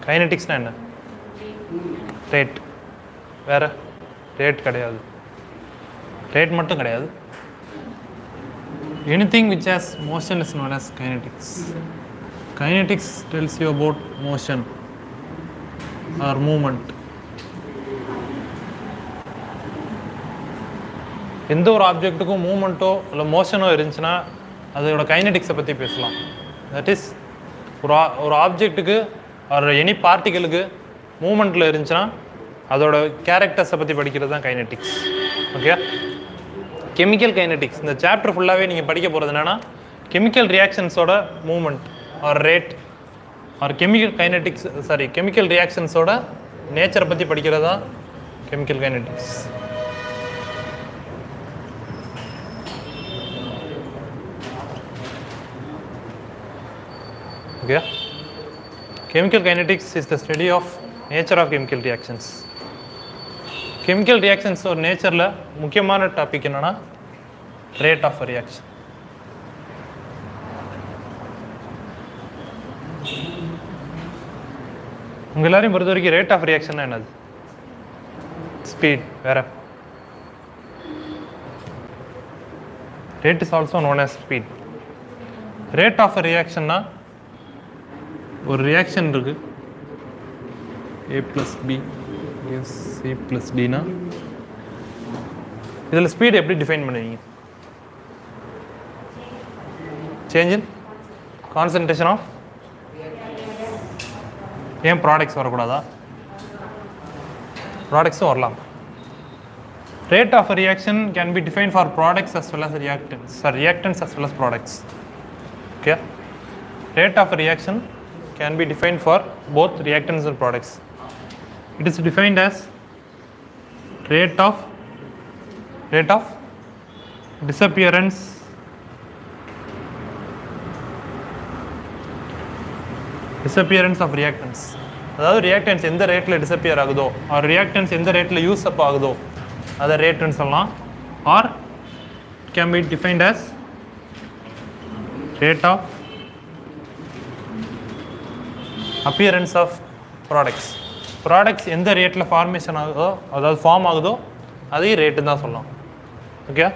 கைனடிக்ஸ்னா என்ன? ரேட். வேறு ரேட் கிடையாது, ரேட் மட்டும் கிடையாது. Anything which has motion is known as kinetics. Kinetics tells you about motion or movement. எந்த ஒரு ஆப்ஜெக்ட்டுக்கும் மூமெண்ட்டோ இல்லை மோஷனோ இருந்துச்சுன்னா அதோட கைனடிக்ஸை பற்றி பேசலாம். தட் இஸ் ஒரு ஆப்ஜெக்ட்டுக்கு ஒரு எனி பார்ட்டிகளுக்கு மூமெண்ட்டில் இருந்துச்சுன்னா அதோட கேரக்டர்ஸை பற்றி படிக்கிறது தான் கைனடிக்ஸ். ஓகே, கெமிக்கல் கைனடிக்ஸ் இந்த சாப்டர் ஃபுல்லாகவே நீங்கள் படிக்க போகிறது என்னென்னா கெமிக்கல் ரியாக்ஷன்ஸோட moment or rate or chemical ரியாக்ஷன்ஸோட நேச்சரை பற்றி படிக்கிறது தான் chemical kinetics. Okay, chemical kinetics is the study of nature of chemical reactions. Chemical reactions or nature la முக்கியமான டாபிக் என்னன்னா rate of reaction. உங்க எல்லாரையும் பொறுத்த வரைக்கும் rate of reaction என்னது? Speed. வேற rate is also known as speed. Rate of reaction na ஒரு reaction இருக்கு a plus b gives c plus d னா இதில் ஸ்பீட் எப்படி டிஃபைன் பண்ணுவீங்க? சேஞ்ச் இன் கான்சன்ட்ரேஷன் ஆஃப் ஏன் ப்ராடக்ட்ஸ் வரக்கூடாதா? ப்ராடக்ட்ஸும் வரலாம். Rate of reaction can be define for products as well as reactants as well as products. Okay, rate of reaction can be defined for both reactants and products. It is defined as rate of disappearance of reactants. அதாவது reactants எந்த ரேட்டில் disappear ஆகுதோ R reactants எந்த ரேட்டில் use அப் ஆகுதோ அதை ரேட்டுன்னு சொல்லலாம். R can be defined as rate of appearance of products எந்த ரேட்டில் ஃபார்மேஷன் ஆகுதோ அதாவது ஃபார்ம் ஆகுதோ அதையும் ரேட்டு தான் சொல்லலாம். Okay,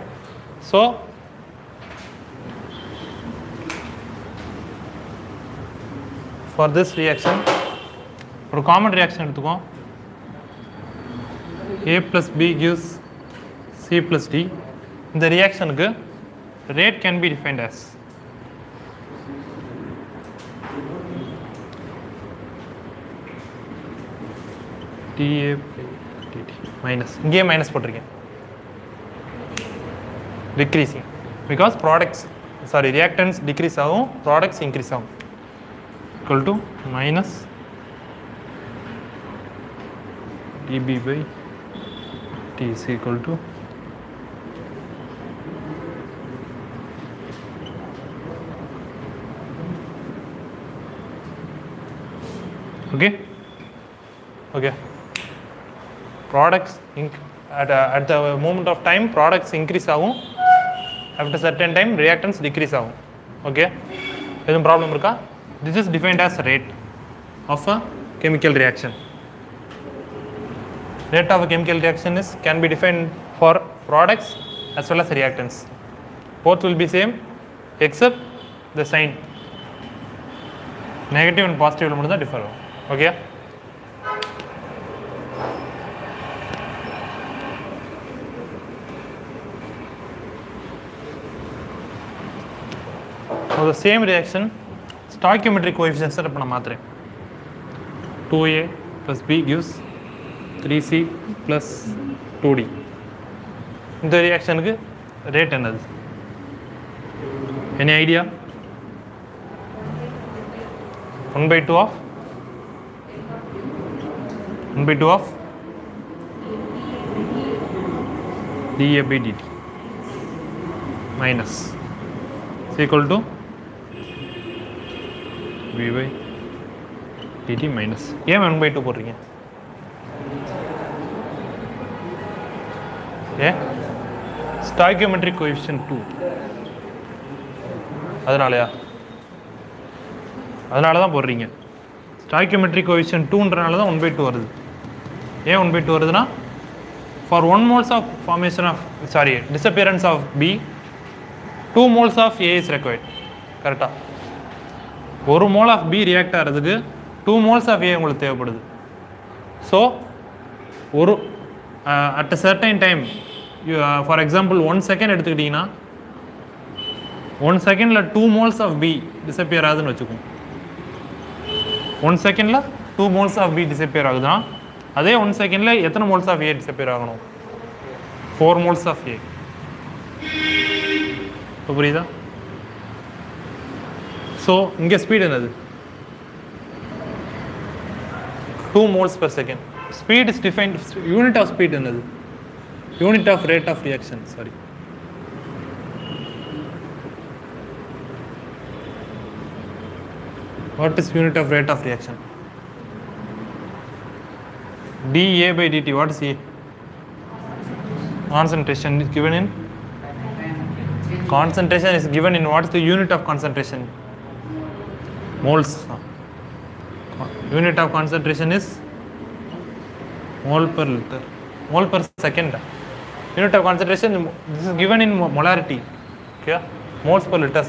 so for this reaction ஒரு காமன் ரியாக்ஷன் எடுத்துக்கோம். a plus b gives c plus d. இந்த ரியாக்ஷனுக்கு rate can be defined as dA by dt minus இங்கே மைனஸ் போட்டிருக்கேன் decreasing because reactants decrease ஆகும், products increase ஆகும் equal to minus dB by t is equal to okay products at the moment of time products increase ஆகும், after certain time reactants decrease ஆகும். Okay, எதுவும் problem இருக்கா? This is defined as rate of a chemical reaction. Rate of a chemical reaction can be defined for products as well as reactants. Both will be same except the sign. Negative and positive மட்டும் தான் differ ஆகும். Okay, for the same reaction stoichiometric coefficients இப்போ நான் மாத்துறேன். 2a plus b gives 3c plus 2d. இந்த ரியாக்ஷனுக்கு rate என்னது? Any idea? 1/2 of dA by dt minus is equal to v by dt minus. ஏன் 1/2 போடுறீங்க? stoichiometric coefficient 2 அதனால தான் போடுறீங்க. ஸ்டாய்கியோமெட்ரிக் கோஎஃபிஷியன்ட் 2ன்றனால தான் 1/2 வருது. ஏன் 1/2 வருதுன்னா for 1 moles of formation of disappearance of B 2 moles of A is required. கரெக்டாக 1 mole ஆஃப் பி ரியாக்ட் ஆகிறதுக்கு 2 moles ஆஃப் ஏ உங்களுக்கு தேவைப்படுது. ஸோ ஒரு at a certain time for example 1 second எடுத்துக்கிட்டிங்கன்னா 1 செகண்டில் 2 moles ஆஃப் பி டிஸப்பியர் ஆகுதுன்னு வச்சுக்கோங்க. 1 செகண்டில் 2 moles ஆஃப் பி டிஸப்பியர் ஆகுதுன்னா அதே 1 செகண்டில் எத்தனை moles ஆஃப் ஏ டிஸப்பியர் ஆகணும்? 4 moles ஆஃப் ஏ. இப்போ புரியுதா? ஸோ இங்கே ஸ்பீட் என்னது? 2 moles per second. Speed is defined, unit of speed என்னது? Unit of rate of reaction, sorry. What is unit of rate of reaction? dA by dt. What is A? Concentration is given in. Concentration is given in what is the unit of concentration? Moles. Unit of concentration is mole per liter. Mole per second. Unit of concentration, this is given in molarity. Okay? Moles per liter.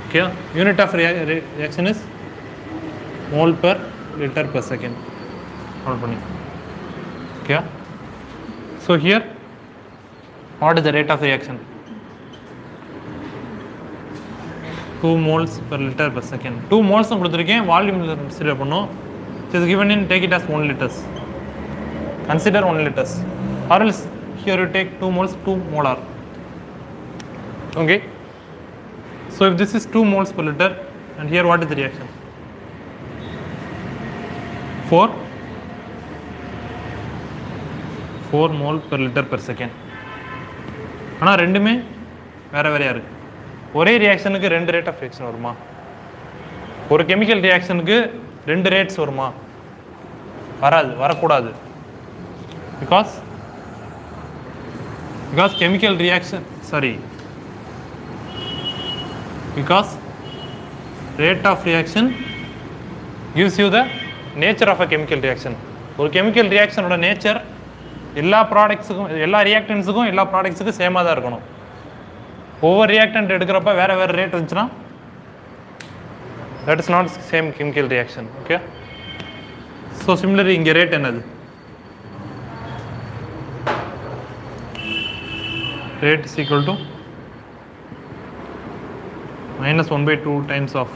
Okay? Unit of reaction is mole per liter per second. Okay? So here, what is the rate of reaction? 2 moles per liter per second. 2 moles கொடுத்திருக்கேன், volume consider பண்ணோம். It is given in, take it as 1 liters. Consider 1 liters. Or else here you take 2 moles, 2 molar. Okay. So if this is 2 moles per liter, and here what is the reaction? 4 mole per liter per second. ஆனால் ரெண்டுமே வேறு வேறையாக இருக்குது. ஒரே ரியாக்ஷனுக்கு 2 rate of reaction வருமா? ஒரு chemical ரியாக்ஷனுக்கு 2 rates வருமா? வராது, வரக்கூடாது. Because chemical reaction, because rate of reaction gives you the nature of a chemical reaction. ஒரு கெமிக்கல் ரியாக்ஷனோட நேச்சர் எல்லா ப்ராடக்ட்ஸுக்கும், எல்லா ரியாக்டன்ஸுக்கும், எல்லா ப்ராடக்ட்ஸுக்கும் சேமாக தான் இருக்கணும். ஒவ்வொரு ரியாக்டன்ட் எடுக்கிறப்ப வேறு வேறு ரேட் இருந்துச்சுன்னா that is not same chemical reaction. Okay. So similarly இங்கே ரேட் என்னது? Rate is equal to -1/2 times of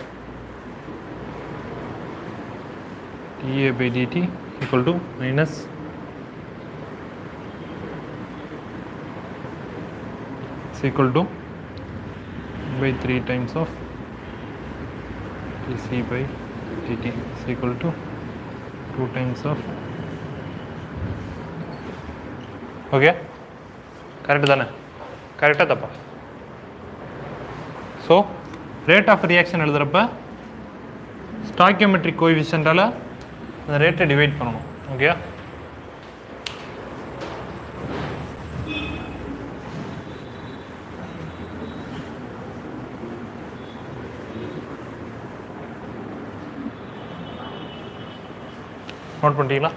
dA by dt equal to minus is equal to by 3 times of dC by dt is equal to 2 times of. Okay, correct தானே? கரெக்டாக தப்பா? So rate of reaction எழுதுகிறப்ப stoichiometric கோஎஃபிஷியன்ட்டால் அந்த ரேட்டை divide பண்ணணும். Okay, note பண்ணிட்டீங்களா?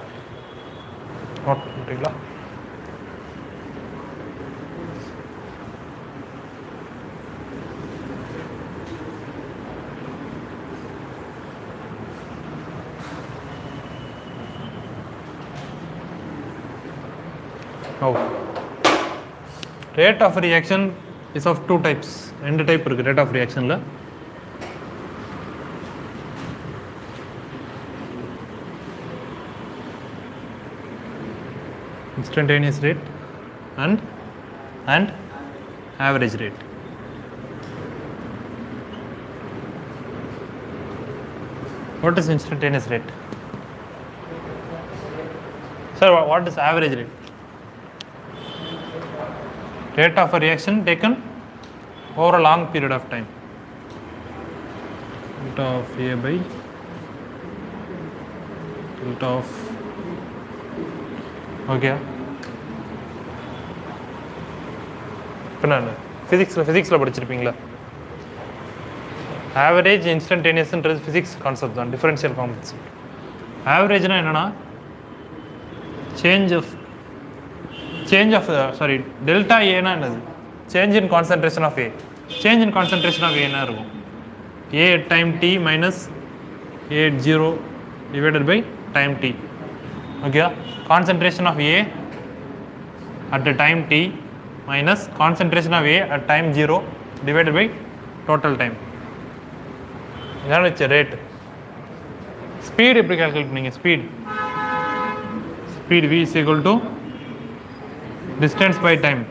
Oh. Rate of reaction is of 2 types. 2 type இருக்கு rate of reactionல. Instantaneous rate and average rate. What is instantaneous rate? Sir, what is average rate? Rate of a reaction taken over a long period of time. Delta of A by delta of. Okay. இப்போ நான் ஃபிசிக்ஸில் படிச்சிருப்பீங்களா? Average இன்ஸ்டன்டேனியஸ்ன்றது physics concept தான், differential concept. ஆவரேஜ்னா என்னென்னா change of sorry delta ஏனா என்னது, change in concentration of A. Change in concentration of ஏனா இருக்கும் A time t minus A 0 divided by time t. ஓகேவா? Concentration of A at time t minus concentration of A at time 0 divided by total time. இதான் வச்ச rate. Speed எப்படி calculate பண்ணீங்க? Speed v is equal to distance by time.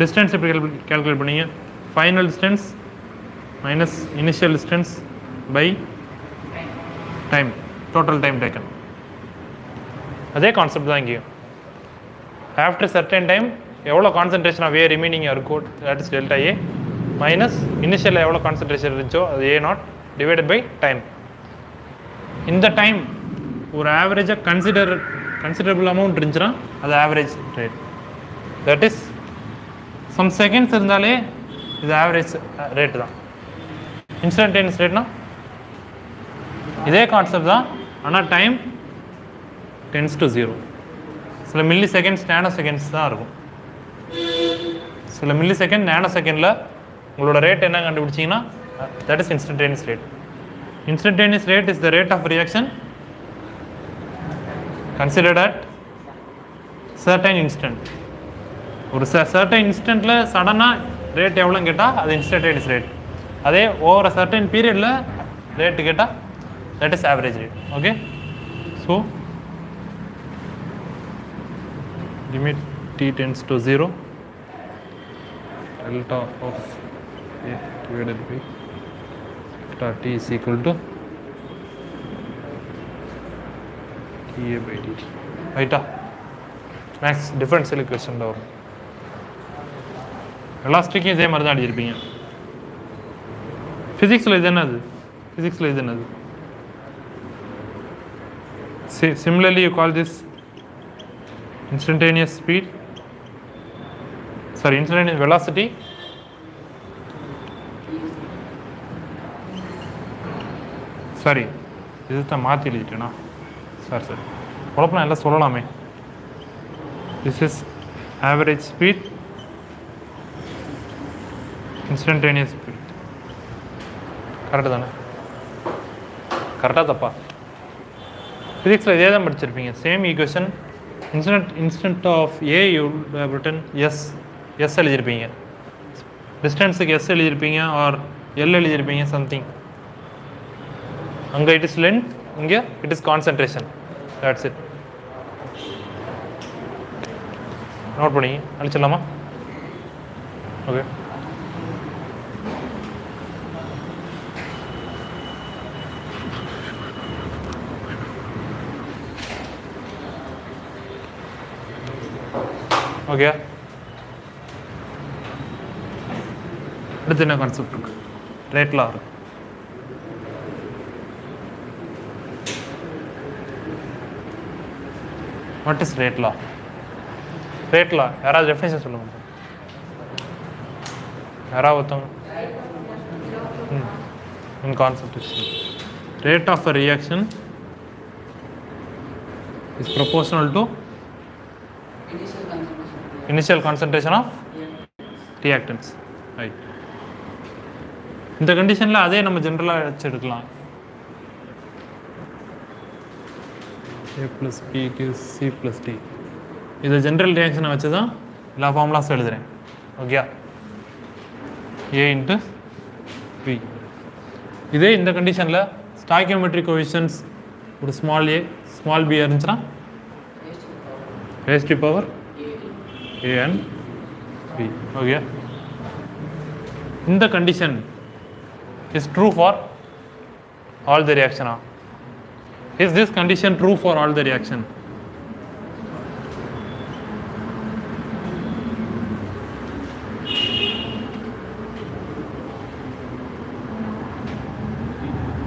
distance எப்படி calculate பண்ணீங்க? final distance minus initial distance by time, total time taken. அதே concept தான் இங்கேயும். After certain time எவ்வளோ கான்சன்ட்ரேஷன் ஆஃப் ஏ ரிமைனிங் இருக்கும், that is delta A minus இனிஷியலில் எவ்வளோ concentration இருந்துச்சோ அது A naught divided by time. இந்த டைம் ஒரு ஆவரேஜாக கன்சிடரபிள் அமௌண்ட் இருந்துச்சுன்னா அது average rate. That is some seconds இருந்தாலே இது ஆவரேஜ் ரேட்டு தான். இன்ஸ்டன்டேனியஸ் ரேட்னா இதே கான்செப்ட் தான், ஆனால் டைம் டென்ஸ் டு 0. சில மில்லி செகண்ட்ஸ் நேனோ செகண்ட்ஸ் தான் இருக்கும். சில மில்லி செகண்ட் நேனோ செகண்டில் உங்களோட ரேட் என்ன கண்டுபிடிச்சிங்கன்னா that is instantaneous rate. Instantaneous rate is the rate of reaction considered at certain instant. ஒரு சர்டன் இன்ஸ்டன்ட்டில் சடனாக ரேட் எவ்வளோன்னு கேட்டால் அது இன்ஸ்டன்டேனியஸ் ரேட். அதே ஓவர் சர்டன் பீரியடில் ரேட்டு கேட்டால் that is average rate. Okay, so limit t tends to 0, delta of A divided by delta t is equal to dA by dt. ரைட்டா? மேக்ஸ் டிஃபரன்ஷியல் ஈக்குவேஷனில் வரும். எலாஸ்டிக்கும் இதே மாதிரி தான் அடிச்சிருப்பீங்க. ஃபிசிக்ஸில் இது என்னது? Similarly you call this instantaneous velocity. Sorry, இது தான் மாற்றி எழுதிட்டேனா? சாரி குழப்பம் எல்லாம் சொல்லலாமே. This is average speed, instantaneous speed. Correct தானே? கரெக்டாக தப்பா? ஃபிசிக்ஸில் இதே தான் படிச்சிருப்பீங்க. Same equation. instant of A you have written S எழுதிருப்பீங்க, டிஸ்டன்ஸுக்கு S எழுதிருப்பீங்க ஆர் L எழுதிருப்பீங்க சம்திங். அங்கே இட் இஸ் லென்த், இங்கே it is concentration. That's it. Note பண்ணிங்க அழிச்சிடலாமா? Okay, okay. அடுத்து என்ன கான்செப்ட் இருக்கு? ரேட் லா இருக்கு. What is rate law? Rate law யாராவது டெஃபினேஷன் சொல்லுங்க. யாராவது ஒருத்தவங்க? In concept is rate of a reaction is proportional to initial concentration of reactants. Right. இந்த கண்டிஷனில் அதே நம்ம ஜென்ரலாக வச்சு எடுக்கலாம். A plus B gives C plus D. இது ஜென்ரல் ரியாக்ஷனை வச்சு தான் எல்லா ஃபார்முலாஸும் எழுதுகிறேன். Okay, A into B. இதே இந்த கண்டிஷனில் ஸ்டாய்கியோமெட்ரிக் கோஎஃபிஷியன்ட்ஸ் ஒரு ஸ்மால் a ஸ்மால் b இருந்துச்சுன்னா raised to power A and B. Okay. In the condition is true for all the reaction. Is this condition true for all the reaction?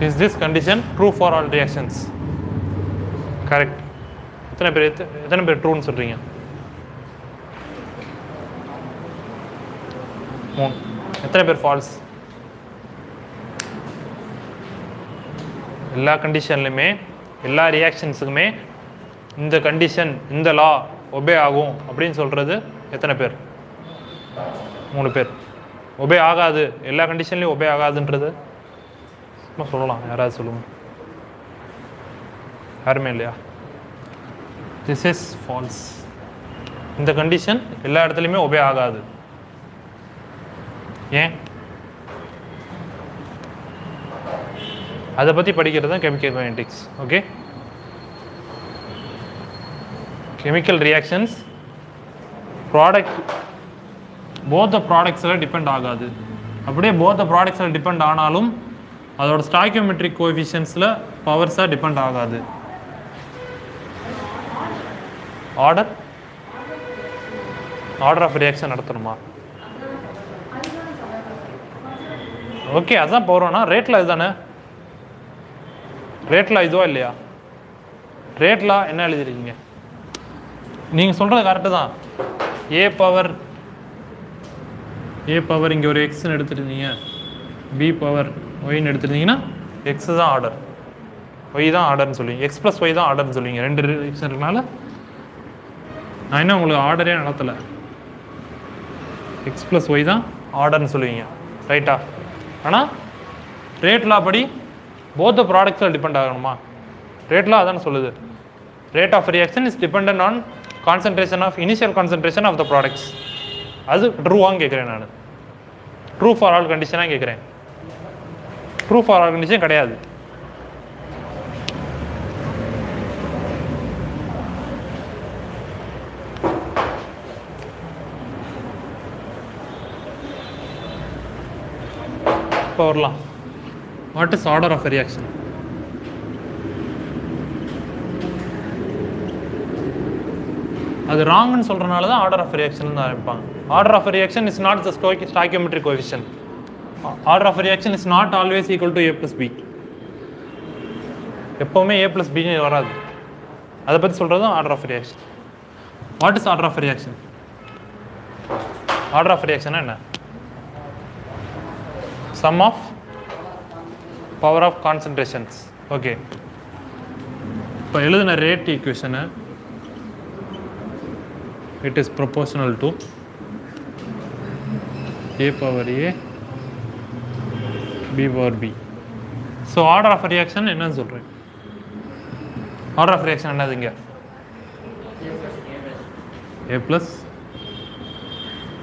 Is this condition true for all reactions? Correct. எத்தனை பேர் ட்ரூன்னு சொல்றீங்க? எத்தனை பேர் falls? எல்லா கண்டிஷன்லையுமே எல்லா ரியாக்ஷன்ஸுக்குமே இந்த condition இந்த லா obey ஆகும் அப்படின்னு சொல்கிறது எத்தனை பேர்? 3 பேர். ஒபே ஆகாது, எல்லா கண்டிஷன்லையும் ஒபே ஆகாதுன்றது சும்மா சொல்லலாம். யாராவது சொல்லுங்கள். யாருமே இல்லையா? This is false. இந்த கண்டிஷன் எல்லா இடத்துலையுமே ஒபே ஆகாது. ஏன்? அதை பற்றி படிக்கிறது தான் chemical kinetics. Okay, chemical reactions product both the ப்ராடக்ட்ஸில் டிபெண்ட் ஆகாது. அப்படியே போத் த ப்ராடக்ட்ஸில் டிபெண்ட் ஆனாலும் அதோட ஸ்டாய்க்கியோமெட்ரிக் கோஎஃபிஷியன்ட்ஸில் பவர்ஸாக டிபெண்ட் ஆகாது. ஆர்டர் ஆஃப் ரியாக்ஷன் நடத்தணுமா? ஓகே, அதுதான் போகிறோன்னா ரேட்டில் இதுதானே. ரேட்டில் இதுவா இல்லையா? ரேட்டில் என்ன எழுதிருக்கீங்க? நீங்கள் சொல்கிறது கரெக்டு தான். ஏ பவர் இங்கே ஒரு எக்ஸ்ன்னு எடுத்துருந்தீங்க, பி பவர் ஒய்ன்னு எடுத்துருந்தீங்கன்னா எக்ஸ் தான் ஆர்டர், ஒய் தான் ஆர்டர்னு சொல்லுவீங்க. எக்ஸ் ப்ளஸ் ஒய் தான் ஆர்டர்னு சொல்லுவீங்க. 2 ரியாக்ஷன் இருக்கனால நான் என்ன உங்களுக்கு ஆர்டரே நடத்தலை. எக்ஸ் ப்ளஸ் ஒய் தான் ஆர்டர்னு சொல்லுவீங்க, ரைட்டா? ஆனால் ரேட்லா படி போத் த ப்ராடக்ட்ஸில் டிபெண்ட் ஆகணுமா? ரேட்லா அதானே சொல்லுது. Rate of reaction is dependent on concentration of initial concentration of the products. அது ட்ரூவான்னு கேட்குறேன் நான். ட்ரூ ஃபார் ஆல் கண்டிஷனாக கேட்குறேன். ட்ரூ ஃபார் ஆல் கண்டிஷன் கிடையாது. இப்போ வரலாம். What is order of reaction? அது ராங்னு சொல்கிறனால தான் ஆர்டர் ஆஃப் ரியாக்ஷன் தான் ஆரம்பிப்பாங்க. Order of reaction is not the stoichiometric coefficient. Order of reaction is not always equal to A + B. எப்போவுமே A + B வராது. அதை பற்றி சொல்கிறது தான் order of reaction. What is order of reaction? Order of reaction என்ன? Sum of power of concentrations. Okay, இப்போ எழுதின rate ஈக்குவேஷனை it is proportional to A power A B power B. So order of reaction என்னன்னு சொல்கிறேன்? Order of reaction என்னது இங்கே? A plus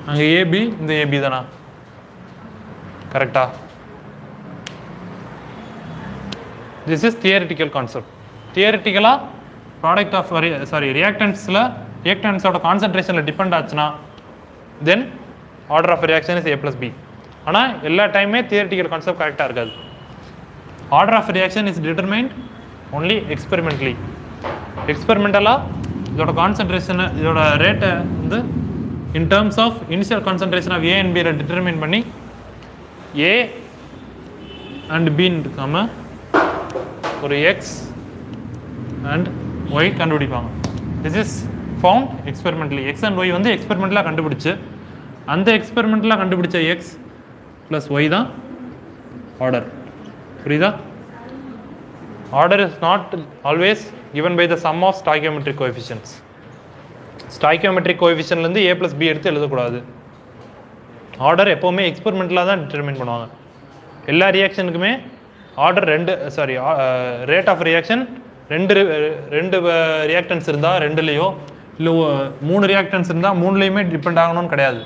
அங்கே AB, இந்த AB தானா? கரெக்டா? This is theoretical concept. தியரிட்டிக்கலாக ப்ராடக்ட் ஆஃப் ரியாக்டன்ஸோட கான்சன்ட்ரேஷனில் டிபெண்ட் ஆச்சுன்னா then order of reaction is A + B. ஆனால் எல்லா டைமே தியரிட்டிக்கல் கான்செப்ட் கரெக்டாக இருக்காது. Order of reaction is determined only experimentally. எக்ஸ்பெரிமெண்டலாக இதோட கான்சன்ட்ரேஷனை, இதோட ரேட்டை வந்து in terms of initial concentration of A and B determine பண்ணி A and B இருக்காம ஒரு X and Y கண்டுபிடிப்பாங்க. This is found experimentally. X and Y வந்து எக்ஸ்பெரிமெண்டலாக கண்டுபிடிச்சு அந்த எக்ஸ்பெரிமெண்டலாக கண்டுபிடிச்ச X + Y தான் ஆர்டர். புரியுதா? Order is not always given by the sum of stoichiometric coefficients. ஸ்டாய்க்கியோமெட்ரிக் கோஎஃபிஷியன்ட்லேருந்து A + B எடுத்து எழுதக்கூடாது. ஆர்டர் எப்போவுமே எக்ஸ்பெரிமெண்டலாக தான் டிட்டர்மைன் பண்ணுவாங்க. எல்லா ரியாக்ஷனுக்குமே ஆர்டர் ரேட் ஆஃப் ரியாக்ஷன் ரெண்டு ரியாக்டன்ஸ் இருந்தால் ரெண்டுலேயோ இல்லை 3 ரியாக்டன்ஸ் இருந்தால் 3லேயுமே டிபெண்ட் ஆகணும்னு கிடையாது.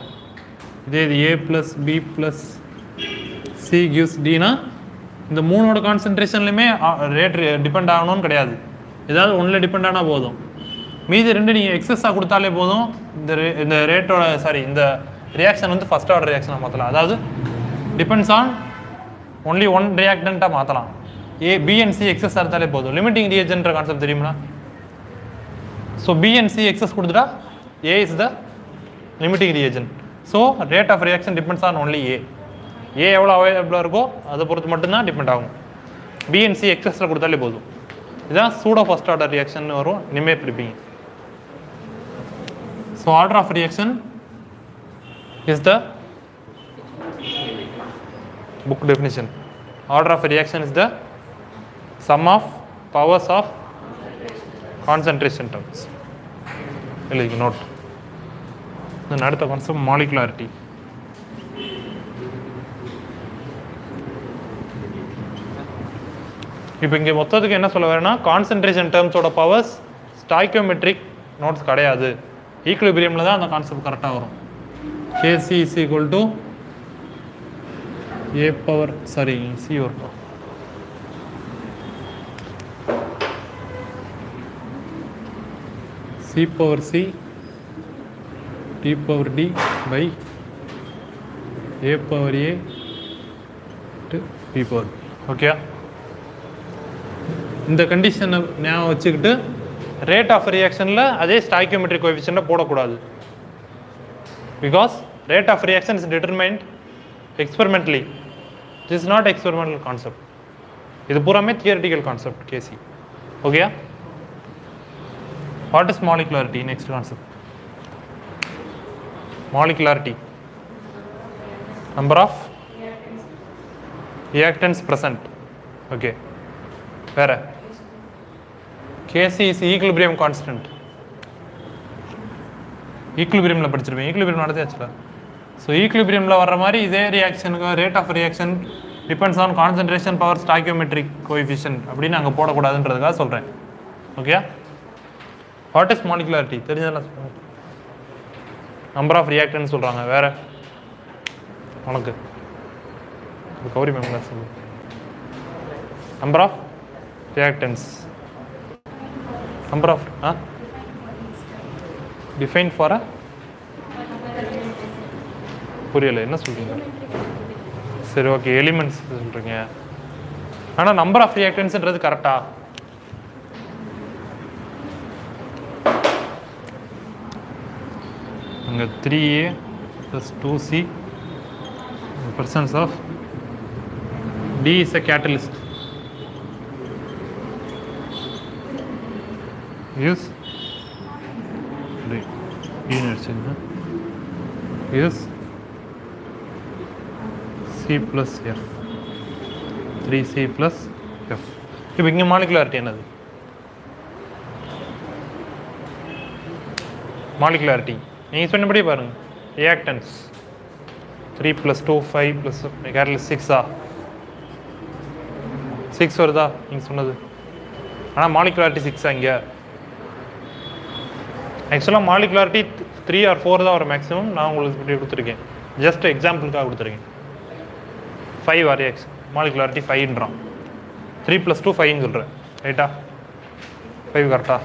இதே இது A + B + C gives Dனா இந்த 3ஓட கான்சன்ட்ரேஷன்லையுமே ரேட் டிபெண்ட் ஆகணும்னு கிடையாது. ஏதாவது ஒன்றில் டிபெண்ட் ஆனால் போதும். மீதி 2 நீங்கள் எக்ஸஸாக கொடுத்தாலே போதும். இந்த ரேட்டோட இந்த ரியாக்ஷன் வந்து ஃபஸ்ட் ஆர்டர் ரியாக்ஷனாக மாற்றலாம். அதாவது டிபெண்ட்ஸ் ஆன் ஒன்லி 1 ரியாக்டண்ட்டாக மாற்றலாம். B and C எக்ஸஸாக இருந்தாலே போதும். லிமிட்டிங் ரியேஜென்ட்ற கான்செப்ட் தெரியுமா? So B and C excess கொடுத்துட்டா A is the limiting reagent. So rate of reaction depends on only A. A எவ்வளோ அவைலபிளாக இருக்கோ அதை பொறுத்து மட்டும்தான் டிபெண்ட் ஆகும். B and C எக்ஸஸில் கொடுத்தாலே போதும். இதுதான் சூடோ ஃபர்ஸ்ட் ஆர்டர் ரியாக்ஷன் வரும். இனிமேல் பிடிப்பீங்க. So order of reaction is the book definition. Order of reaction is the sum of powers of concentration terms. எழுதிக்க நோட். தென் அடுத்த கான்செப்ட் மாலிகுலாரிட்டி. இப்போ இங்கே மொத்தத்துக்கு என்ன சொல்ல வரேன்னா கான்சன்ட்ரேஷன் டேர்ம்ஸோட பவர்ஸ் ஸ்டாய்கியோமெட்ரிக் நோட்ஸ் கிடையாது. ஈக்குலிபிரியமில் தான் அந்த கான்செப்ட் கரெக்டாக வரும். Kc is equal to a power c வரும். c power c t power d by a power a to p power. Okay, இந்த கண்டிஷனை ஞாபகம் வச்சுக்கிட்டு ரேட் ஆஃப் ரியாக்ஷனில் அதே ஸ்டாய்கியோமெட்ரிக் கோஎஃபிஷியன்ட்டை போடக்கூடாது. Because rate of reaction is determined experimentally. This is not experimental concept. இது பூராமே theoretical concept Kc. Okay? What is molecularity? Next concept. Molecularity. Number of reactants present. Okay. Where? Kc is equilibrium constant. ஈக்குலிபிரியமில் படிச்சிருப்பேன். Equilibrium நடத்தியாச்சுல. So ஈக்குலிபிரியமில் வர்ற மாதிரி இதே ரியாக்ஷனுக்கு rate of reaction depends on concentration power stoichiometric coefficient அப்படின்னு அங்கே போடக்கூடாதுன்றதுக்காக சொல்கிறேன். ஓகே, வாட் இஸ் மாலிகுலாரிட்டி தெரிஞ்சதெல்லாம் சொல்லுங்கள். நம்பர் ஆஃப் ரியாக்டன்ஸ் சொல்கிறாங்க. வேறு உனக்கு கௌரி மேம் சொல்லு. Number of reactants, number of define for புரியலை என்ன சொல்கிறீங்க? சரி, ஓகே, எலிமெண்ட்ஸ் சொல்கிறீங்க. ஆனால் நம்பர் ஆஃப் ரியாக்டன்ஸ்ன்றது கரெக்டா? அங்கே 3a + 2c presence of D is a catalyst. Use is C plus F, 3C plus F. இப்போ இங்கே மாலிகுலாரிட்டி என்னது? மாலிகுலாரிட்டி நீங்கள் சொன்னபடி பாருங்கள். ரியாக்டன்ஸ் 3 + 2 5 ப்ளஸ் கேட்டலிஸ்ட் 6 6 வருதா நீங்கள் சொன்னது? ஆனால் மாலிகுலாரிட்டி 6 இங்கே ஆக்சுவலாக மாலிகுலாரிட்டி 3 or 4 தான் ஒரு மேக்ஸிமம். நான் உங்களுக்கு இப்படி கொடுத்துருக்கேன், ஜஸ்ட் எக்ஸாம்பிளுக்காக கொடுத்துருக்கேன். 5 RX மாலிகுலாரிட்டி 5ன்றான். 3 + 2 5ன்னு சொல்கிறேன். ரைட்டா? 5 கரெக்டா?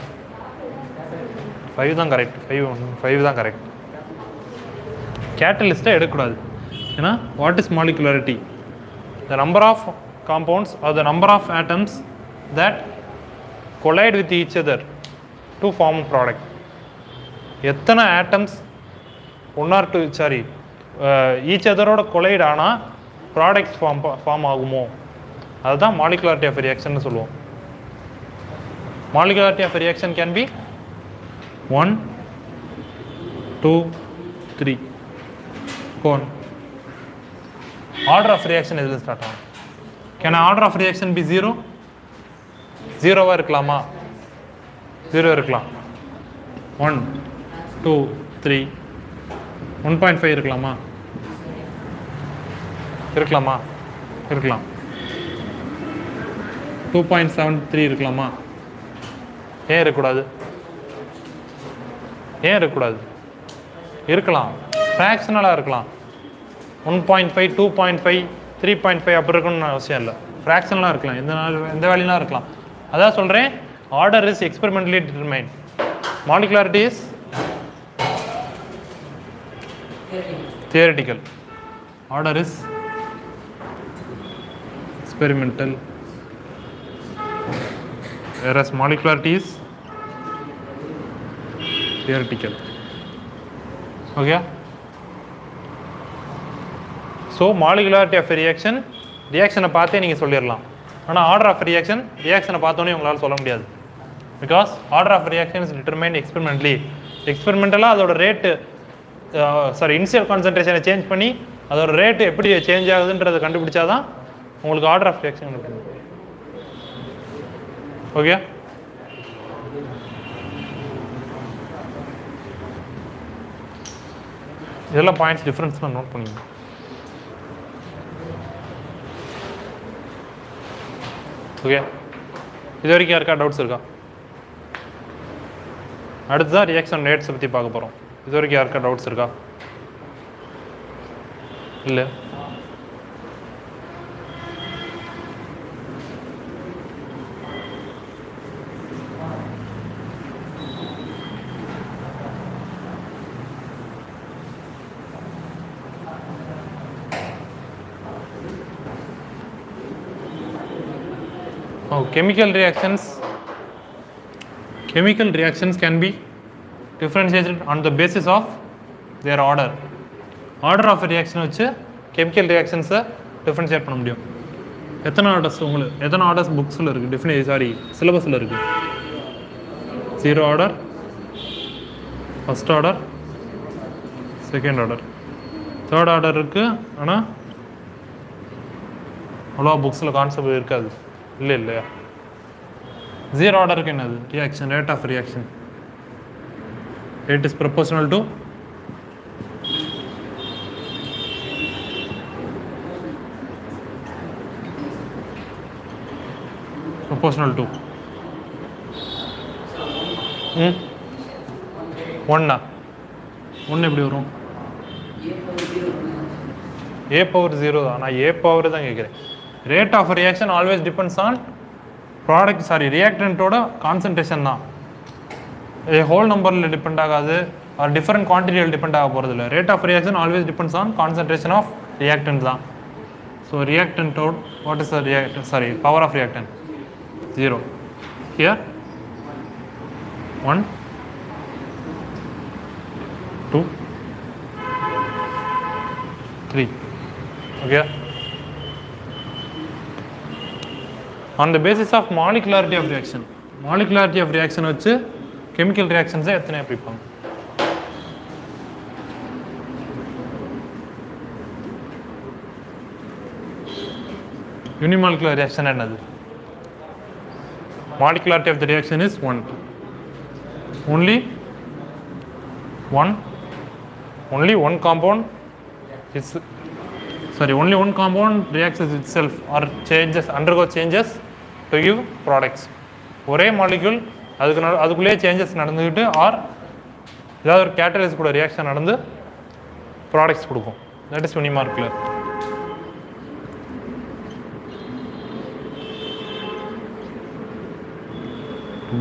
5 தான் கரெக்ட். 5 தான் கரெக்ட். கேட்டலிஸ்ட்டை எடுக்கக்கூடாது. ஏன்னா what is molecularity? The number of compounds or the number of atoms that collide with each other to form product. எத்தனை ஆட்டம்ஸ் ஈச் அதரோட கொலைட் ஆனால் ப்ராடக்ட்ஸ் ஃபார்ம் ஆகுமோ அதுதான் மாலிகுலாரிட்டி ஆஃப் ரியாக்ஷன் சொல்லுவோம். Molecularity of reaction can be 1 2 3. Order of reaction எதில் start ஆகும்? Can order of reaction be 0? 0வாக இருக்கலாமா? 0 இருக்கலாம். 1 2 3 1.5 இருக்கலாமா? இருக்கலாம். 2.73 இருக்கலாமா? ஏன் இருக்கக்கூடாது? இருக்கலாம். ஃப்ராக்ஷனலாக இருக்கலாம். 1.5 2.5 3.5 அப்படி இருக்கணும்னு அவசியம் இல்லை. ஃப்ராக்ஷனலாக இருக்கலாம். எந்த வேலையெல்லாம் இருக்கலாம். அதான் சொல்கிறேன், order is experimentally determined. Molecularity is theoretical. Order is experimental, whereas molecularity is theoretical. Okay? So molecularity of a reaction பார்த்தே நீங்கள் சொல்லிடலாம். ஆனால் ஆர்டர் ஆஃப் ரியாக்ஷனை பார்த்தோன்னே உங்களால் சொல்ல முடியாது. Because order of reaction is determined experimentally. எக்ஸ்பெரிமெண்டலாக அதோட ரேட்டு இனிஷியல் கான்சன்ட்ரேஷனை சேஞ்ச் பண்ணி அதோட ரேட்டு எப்படி சேஞ்ச் ஆகுதுன்றதை கண்டுபிடிச்சாதான் உங்களுக்கு ஆர்டர் ஆஃப் ரியாக்ஷன் கிடைக்கும். ஓகே. இதெல்லாம் பாயிண்ட்ஸ் டிஃப்ரென்ஸ்லாம் நோட் பண்ணிங்க. ஓகே, இது வரைக்கும் யாருக்கா டவுட்ஸ் இருக்கா? அடுத்ததான் ரியாக்ஷன் ரேட்ஸை பற்றி பார்க்க போகிறோம். இது வரைக்கும் யாருக்கா டவுட்ஸ் இருக்கா? இல்லை. Chemical reactions can be differentiated on the basis of their order. Order of a reaction வச்சு chemical reactions differentiate பண்ண முடியும். எத்தனை ஆர்டர்ஸ் உங்களுக்கு எத்தனை ஆர்டர்ஸ் புக்ஸில் இருக்குது, சிலபஸில் இருக்குது? 0 order, first order, second order, third order இருக்குது. ஆனால் அவ்வளோவா புக்ஸில் கான்செப்ட் இருக்காது. இல்லையா? 0 ஆர்டருக்கு என்னது? Reaction rate of reaction. Rate is proportional to ஒன்னா 1 எப்படி வரும்? a power 0 தான். நான் a power தான் கேட்குறேன். Rate of reaction always depends on reactant ஓட concentration தான். whole numberல depend ஆகாது, or different quantity depend ஆக போகிறது இல்லை. Rate of reaction always depends on concentration of reactant தான். So reactant ஓட what is the reactant? Power of reactant 0. Here 1 2 3. Okay. On the basis of molecularity of reaction வச்சு chemical reactions எத்தனை பிரிப்பாங்க? Unimolecular reaction என்னது? Molecularity of the reaction is 1. Only one compound reacts with itself or undergo changes to give products. ஒரே molecule அதுக்குள்ளே changes நடந்துக்கிட்டு or ஏதாவது ஒரு catalyst கூட ரியாக்ஷன் நடந்து ப்ராடக்ட்ஸ் கொடுக்கும். That is unimolecular.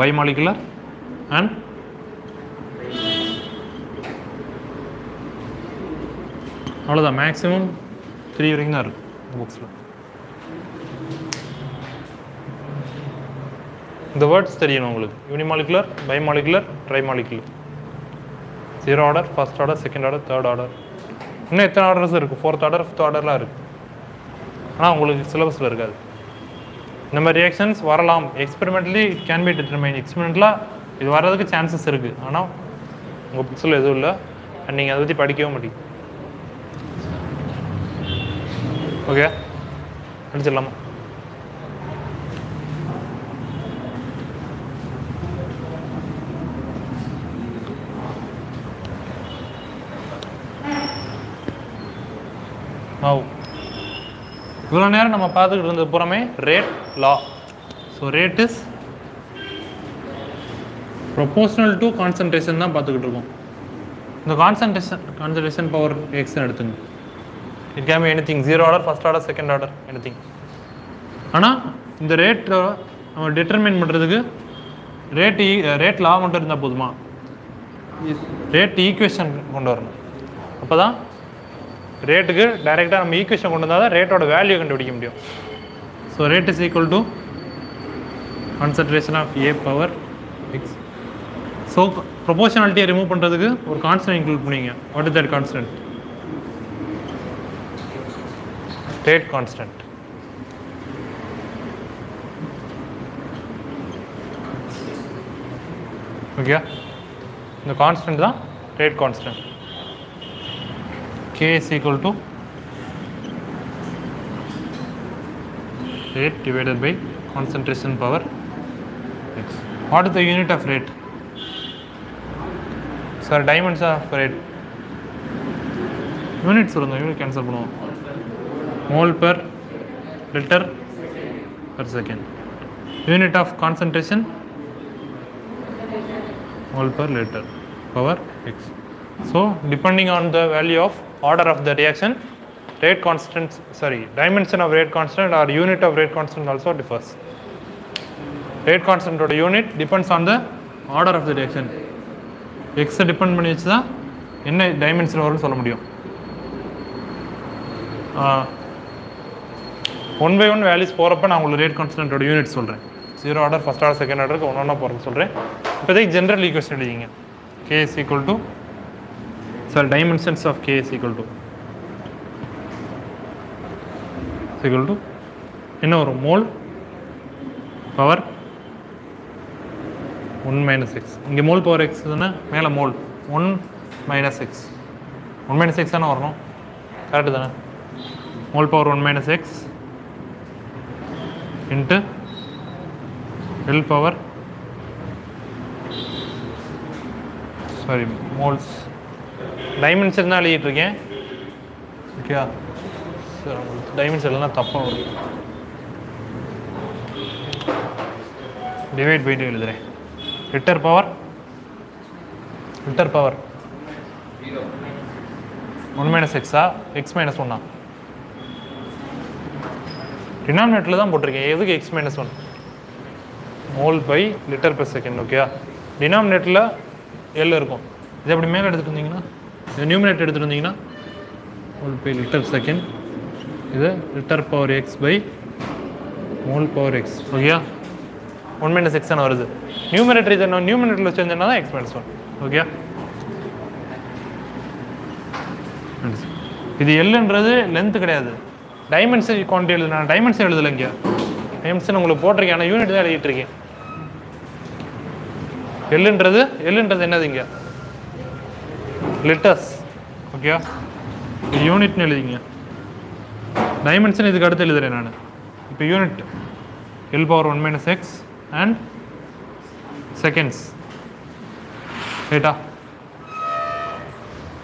Bimolecular and அவ்வளோதான். மேக்ஸிமம் 3 வரைக்கும் தான் இருக்குது புக்ஸில். இந்த வேர்ட்ஸ் தெரியணும் உங்களுக்கு. Unimolecular, bimolecular, trimolecular. 0 order, first order, second order, third order. இன்னும் எத்தனை ஆர்டர்ஸ் இருக்குது? 4th ஆர்டர், 5th ஆர்டர்லாம் இருக்குது. ஆனால் உங்களுக்கு சிலபஸில் இருக்காது. இந்த மாதிரி ரியாக்ஷன்ஸ் வரலாம். எக்ஸ்பெரிமெண்ட்லி இட் கேன் பி டிட்டர்மைன். எக்ஸ்பெரிமெண்ட்லாம் இது வர்றதுக்கு சான்சஸ் இருக்குது. ஆனால் உங்கள் புக்ஸில் எதுவும் இல்லை. அண்ட் நீங்கள் அதை பற்றி படிக்கவும் மாட்டீங்க. ஓகே, அடிச்சிடலாமா? இவ்வளோ நேரம் நம்ம பார்த்துக்கிட்டு இருந்தது புறமே rate law. So rate is proportional to concentration தான் பார்த்துக்கிட்டு இருக்கோம். இந்த கான்சன்ட்ரேஷன் பவர் எக்ஸ்ன்னு எடுத்துங்க. It can be anything. 0 order, first order, second order, anything. ஆனால் இந்த ரேட் நம்ம டிட்டர்மைன் பண்ணுறதுக்கு ரேட் லா மட்டும் இருந்தால் போதுமா? ரேட் ஈக்குவேஷன் கொண்டு வரணும். அப்போ தான் ரேட்டுக்கு டைரெக்டாக நம்ம ஈக்குவேஷன் கொண்டு வந்தால் தான் ரேட்டோட வேல்யூ கண்டுபிடிக்க முடியும். So rate is equal to concentration of a power x. So ப்ரொபோஷனாலிட்டியை ரிமூவ் பண்ணுறதுக்கு ஒரு கான்ஸ்டன்ட் இன்க்ளூட் பண்ணிங்க. What is that constant? Rate constant. Okay, இந்த கான்ஸ்டன்ட் தான் rate constant. K is equal to rate divided by concentration power x. What is the unit of rate? Sir, dimensions of rate. Units சொல்லுங்க, unit cancel பண்ணுவோம். Mole per liter per second. Unit of concentration, mole per liter power x. So depending on the value of order of the reaction, rate constant, dimension of rate constant or unit of rate constant also differs. Rate constant or unit depends on the order of the reaction. X depend பண்ணி வச்சு தான் என்ன dimension வரும்னு சொல்ல முடியும். 1 by 1 values போகிறப்ப நான் உங்களுக்கு ரேட் கான்ஸ்டன்ட்டோட யூனிட் சொல்கிறேன். 0 ஆர்டர், ஃபஸ்ட் ஆர்டர், செகண்ட் ஆர்டருக்கு ஒன்றா போகிறேன்னு சொல்கிறேன். இப்போதைக்கு ஜென்ரல் ஈக்குவேஷன் எழுதிங்க. K is equal to, dimensions of K is equal to என்ன வரும்? Mole power 1 minus x. இங்கே மோல் பவர் x தானே, மேலே mole 1 minus x. 1 minus x தானே வரணும், கரெக்டு தானே? Mole power 1 minus x into L power moles. Dimension தான் எழுதிட்டு இருக்கேன், ஓகே? சார் உங்களுக்கு டைமென்ஷன் இல்லைனா தப்பாக வரும். டிவைட் பை எழுதுகிறேன். Litre power 1 minus x x minus 1 டினாமினேட்டரில் தான் போட்டிருக்கேன். எதுக்கு x minus 1? Mole by litre per second, ஓகேயா? டினாமினேட்டரில் எல் இருக்கும். இது அப்படி மேலே எடுத்துகிட்டு இருந்தீங்கன்னா, இது நியூமினேட்டர் எடுத்துகிட்டு இருந்தீங்கன்னா மோல் பை லிட்டர் செகண்ட், இது litre power x by mole power x, ஓகேயா? 1 minus x தானே வருது. நியூமினேட்டர் இதை நான் நியூமினேட்டரில் வச்சுருந்தேன்னா தான் x minus 1, ஓகேயா? இது எல்லுன்றது லென்த்து கிடையாது, டைமென்ஷன் குவான்டிட்டி எழுது. நான் டைமென்ஷன் எழுதலை இங்கே, டைமென்ஷன் உங்களுக்கு போட்டிருக்கேன், ஆனால் யூனிட் தான் எழுதிட்டு இருக்கேன். எல்லுன்றது என்னது இங்கே? லிட்டர்ஸ், ஓகேயா? இது யூனிட்னு எழுதிங்க. டைமென்ஷன் இதுக்கு அடுத்து எழுதுறேன் நான். இப்போ unit L power 1 minus x and seconds, ரைட்டா?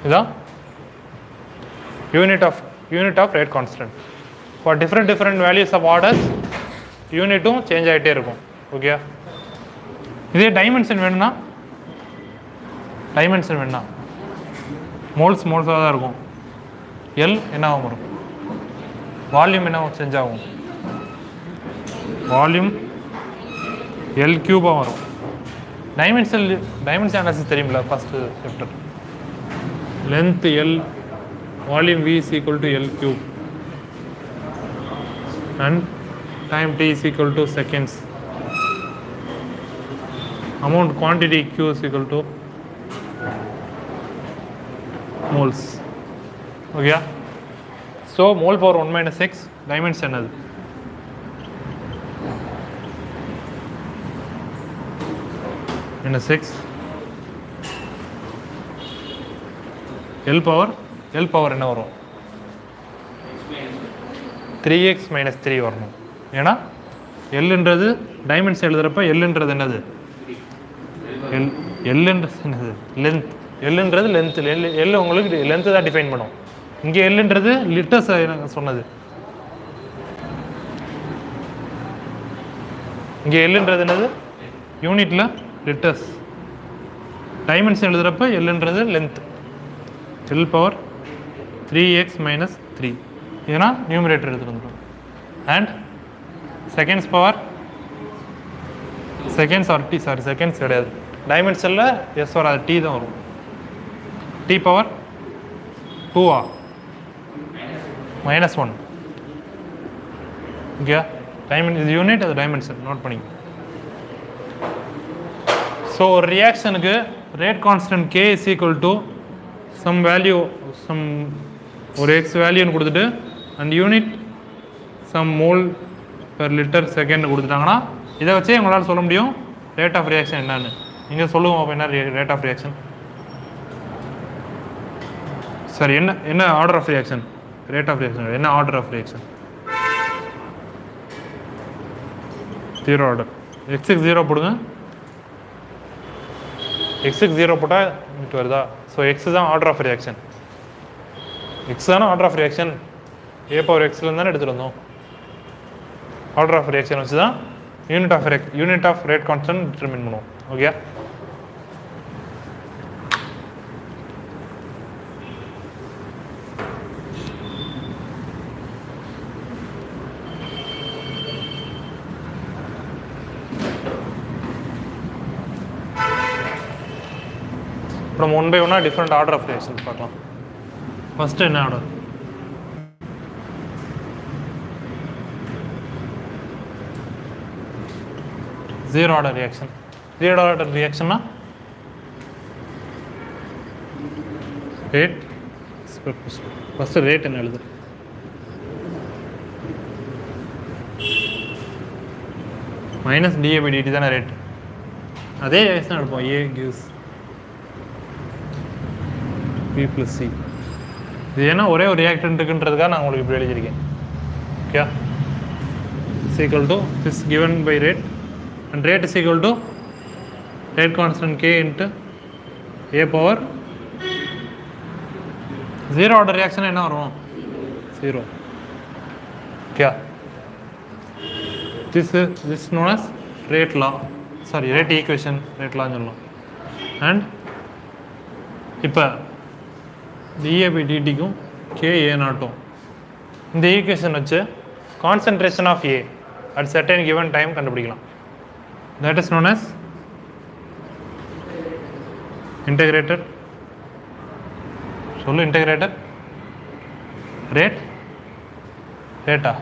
இதான் unit of rate constant. For different values of orders, யூனிட்டும் சேஞ்ச் ஆகிட்டே இருக்கும், ஓகே? இதே டைமென்ஷன் வேணும்னா மோல்ஸாக தான் இருக்கும். எல் என்ன ஆகும் வரும்? வால்யூம் என்ன சேஞ்ச் ஆகும்? வால்யூம் எல் கியூபாக வரும். டைமென்ஷன் அனாலிசிஸ் தெரியுமில்ல, first chapter. Length L, volume v is equal to L cube and time t is equal to seconds. Amount quantity Q is equal to moles, okay? So mole power 1 minus x dimension அது minus x L power என்ன வரும்? 3x minus 3 வரணும். ஏன்னா Lன்றது dimension எழுதுறப்ப Lன்றது என்னது? Lன்றது என்னது? Length. Lன்றது லென்த். L உங்களுக்கு லென்த்து தான் டிஃபைன் பண்ணும். இங்கே Lன்றது லிட்டர்ஸ் சொன்னது. இங்கே Lன்றது என்னது? யூனிட்டில் லிட்டர்ஸ். டைமென்ஷன் எழுதுறப்ப Lன்றது length. L power 3x minus 3. இதுனா நியூமரேட்டர் எடுத்துகிட்டு வந்துடும். அண்ட் செகண்ட்ஸ் பவர் செகண்ட்ஸ் கிடையாது. டைமென்ஷனில் எஸ் வராது, டி தான் வரும். T power 2 -1. ஓகே, இது யூனிட், அது டைமென்ஷன், நோட் பண்ணிங்க. ஸோ ஒரு ரியாக்ஷனுக்கு rate constant k is equal to some value, ஒரு எக்ஸ் வேல்யூன்னு கொடுத்துட்டு and unit some mole per litre second கொடுத்துட்டாங்கன்னா இதை வச்சே உங்களால் சொல்ல முடியும் ரேட் ஆஃப் ரியாக்ஷன் என்னன்னு. நீங்கள் சொல்லுவோம் அப்போ என்ன ரேட் ஆஃப் ரியாக்ஷன்? சரி, என்ன order of reaction? Rate of reaction என்ன ஆர்டர் ஆஃப் ரியாக்ஷன்? 0 ஆர்டர். எக்ஸுக்கு 0 போடுங்க. எக்ஸுக்கு 0 போட்டால் இங்கே வருதா? ஸோ எக்ஸ் தான் ஆர்டர் ஆஃப் ரியாக்ஷன். எக்ஸ் தானே order of reaction. A power எக்ஸ்லேருந்து தானே எடுத்துகிட்டு வந்தோம். ஆர்டர் ஆஃப் ரியாக்ஷன் வச்சு தான் unit of rate constant determine பண்ணுவோம். ஓகே, நம்ம 1 by 1 different order of reactions பார்க்கலாம். ஃபர்ஸ்ட் என்ன ஆர்டர்? Zero order reaction. Zero order ரியாக்ஷன்னா rate. First rate என்ன எழுது? மைனஸ் டிஏ பை டிடி தானே ரேட். அதே ரியாக்ஷன் எடுப்போம். A gives B plus C. இது ஏன்னா ஒரே ஒரு ரியாக்டன்ட் இருக்குன்றதுக்காக நான் உங்களுக்கு இப்படி எழுதியிருக்கேன். Okay, is equal to this given by rate and rate is equal to rate constant k into a power 0 order reaction என்ன வரும்? 0. Okay, this known as rate law, sorry rate equation, rate law சொல்லலாம். and இப்போ dA by dtக்கும் k a நாட்டும் இந்த equation வச்சு concentration of A at certain given time கண்டுபிடிக்கலாம். that is known as integrated. சொல்லு integrated ரேட்டா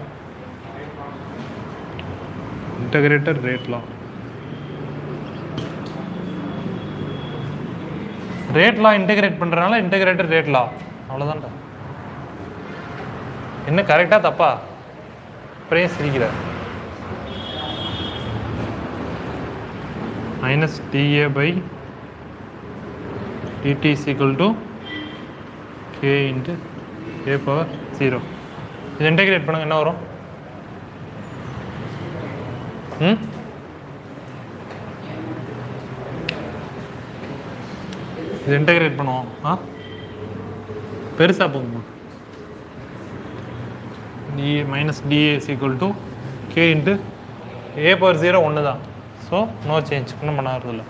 integrated rate law. Rate law integrate பண்ணுறதுனால இன்டெகிரேட்டட் ரேட் லா. அவ்வளோதான்டா. என்ன கரெக்டாக தப்பா? அப்புறம் சிரிக்கிற. Minus d A by d t is equal to K into A power 0. இது இன்டெகிரேட் பண்ணுங்க, என்ன வரும்? இது இன்டெகிரேட் பண்ணுவோம். பெருசாக போகுமா? D minus DA is equal to K into A power 0 ஒன்று தான். ஸோ நோ சேஞ்ச், ஒன்றும் பண்ண வரதில்லை.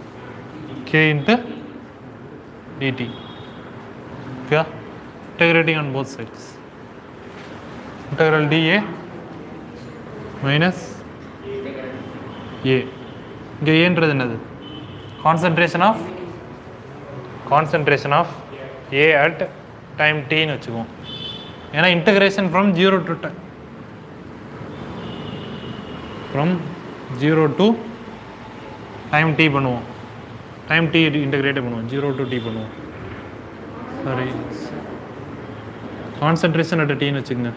K into DT. Okay, integrating on both sides. Integral DA minus A. இங்கே ஏன்றது என்னது? Concentration of A at time t ன்னு வச்சுக்குவோம். ஏன்னா integration from 0 to time t பண்ணுவோம். டைம் t இன்டகிரேட் பண்ணுவோம், 0 to t பண்ணுவோம். சாரி, கான்சன்ட்ரேஷன் அட் tன்னு வச்சுக்கோங்க.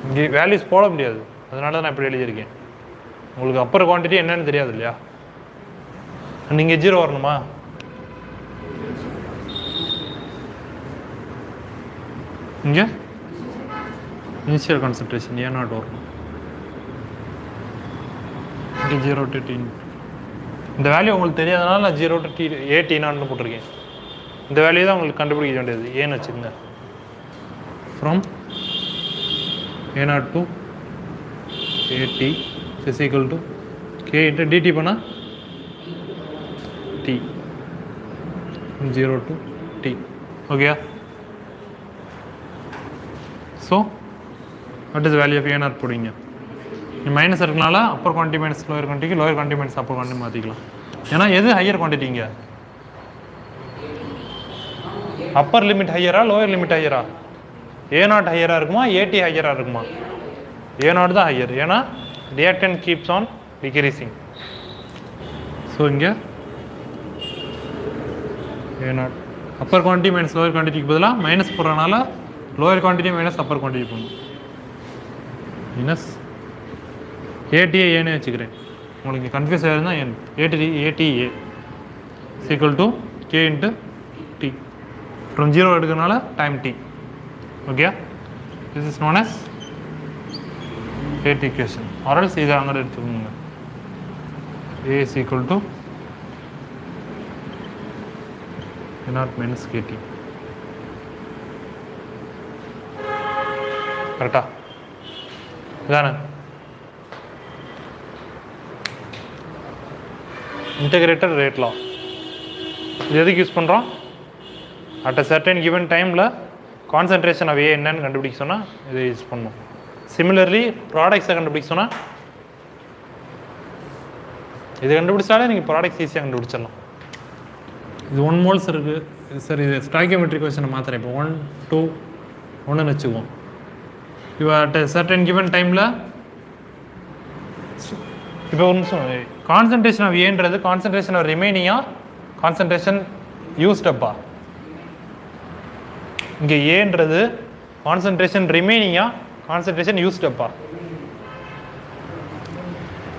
இங்கே வேல்யூஸ் போட முடியாது, அதனால தான் நான் இப்படி எழுதியிருக்கேன். உங்களுக்கு அப்பர் குவான்டிட்டி என்னன்னு தெரியாது இல்லையா? நீங்கள் 0 வரணுமா? இங்கே இனிஷியல் கான்சன்ட்ரேஷன் ஏ நாட் வரும். இங்கே 0 to t. இந்த வேல்யூ உங்களுக்கு தெரியாதனால நான் 0 to t ஏ டி நாட்னு போட்டிருக்கேன். இந்த வேல்யூ தான் உங்களுக்கு கண்டுபிடிக்க வேண்டியது. ஏன்னு வச்சுக்கோங்க. From A naught to AT is equal to K into DT பண்ணால் T 0 to t. Okay, so what is value of A naught போடுவீங்க. மைனஸ் இருக்கனால upper quantity minus lower quantity, lower quantity minus upper quantity மாற்றிக்கலாம். ஏன்னா எது higher குவான்டிட்டிங்க? Upper limit ஹையரா lower limit ஹையரா? A naught ஹையராக இருக்குமா ஏடி ஹையராக இருக்குமா? ஏ நாட் தான் ஹையர், ஏன்னா reactant keeps on decreasing. So இங்கே A naught upper quantity minus lower குவான்டிட்டிக்கு பதிலாக மைனஸ் போடுறதுனால lower quantity minus upper quantity போடணும். மைனஸ் ஏடிஏ ஏன்னு வச்சுக்கிறேன். உங்களுக்கு கன்ஃபியூஸ் ஆகிருந்தா ஏன் ADA is equal to K into T. From 0 எடுக்கிறதுனால time T. Okay, this is known as rate equation or else இதை அங்கே எடுத்துக்கோங்க. A is equal to A0 minus KT. கரெக்டா? இதானே இன்டகிரேட்டட் ரேட் லா. இது எதுக்கு யூஸ் பண்ணுறோம்? அட் அ சர்டன் கிவன் டைமில் கான்சன்ட்ரேஷன் ஆஃப் ஏ என்னன்னு கண்டுபிடிக்க சொன்னால் இதை யூஸ் பண்ணணும். சிமிலர்லி ப்ராடக்ட்ஸை கண்டுபிடிக்க சொன்னால் இது கண்டுபிடிச்சாலே நீங்கள் ப்ராடக்ட்ஸ் ஈஸியாக கண்டுபிடிச்சிடலாம். இது 1 moles இருக்குது சார். இது ஸ்டாய்கியோமெட்ரிக் கொஸ்டினை மாத்திரம் இப்போ 1 2 1ன்னு வச்சுக்குவோம். இப்போ அட் சர்டன் கிவன் டைமில் இப்போ ஒரு நிமிஷம், கான்சன்ட்ரேஷன் ஆஃப் ஏன்றது கான்சன்ட்ரேஷன் ஆஃப் ரிமைனிங்கா கான்சன்ட்ரேஷன் யூஸ்டப்பா? இங்கே ஏன்றது கான்சன்ட்ரேஷன் ரிமைனிங்கா கான்சன்ட்ரேஷன் யூஸ்டப்பா?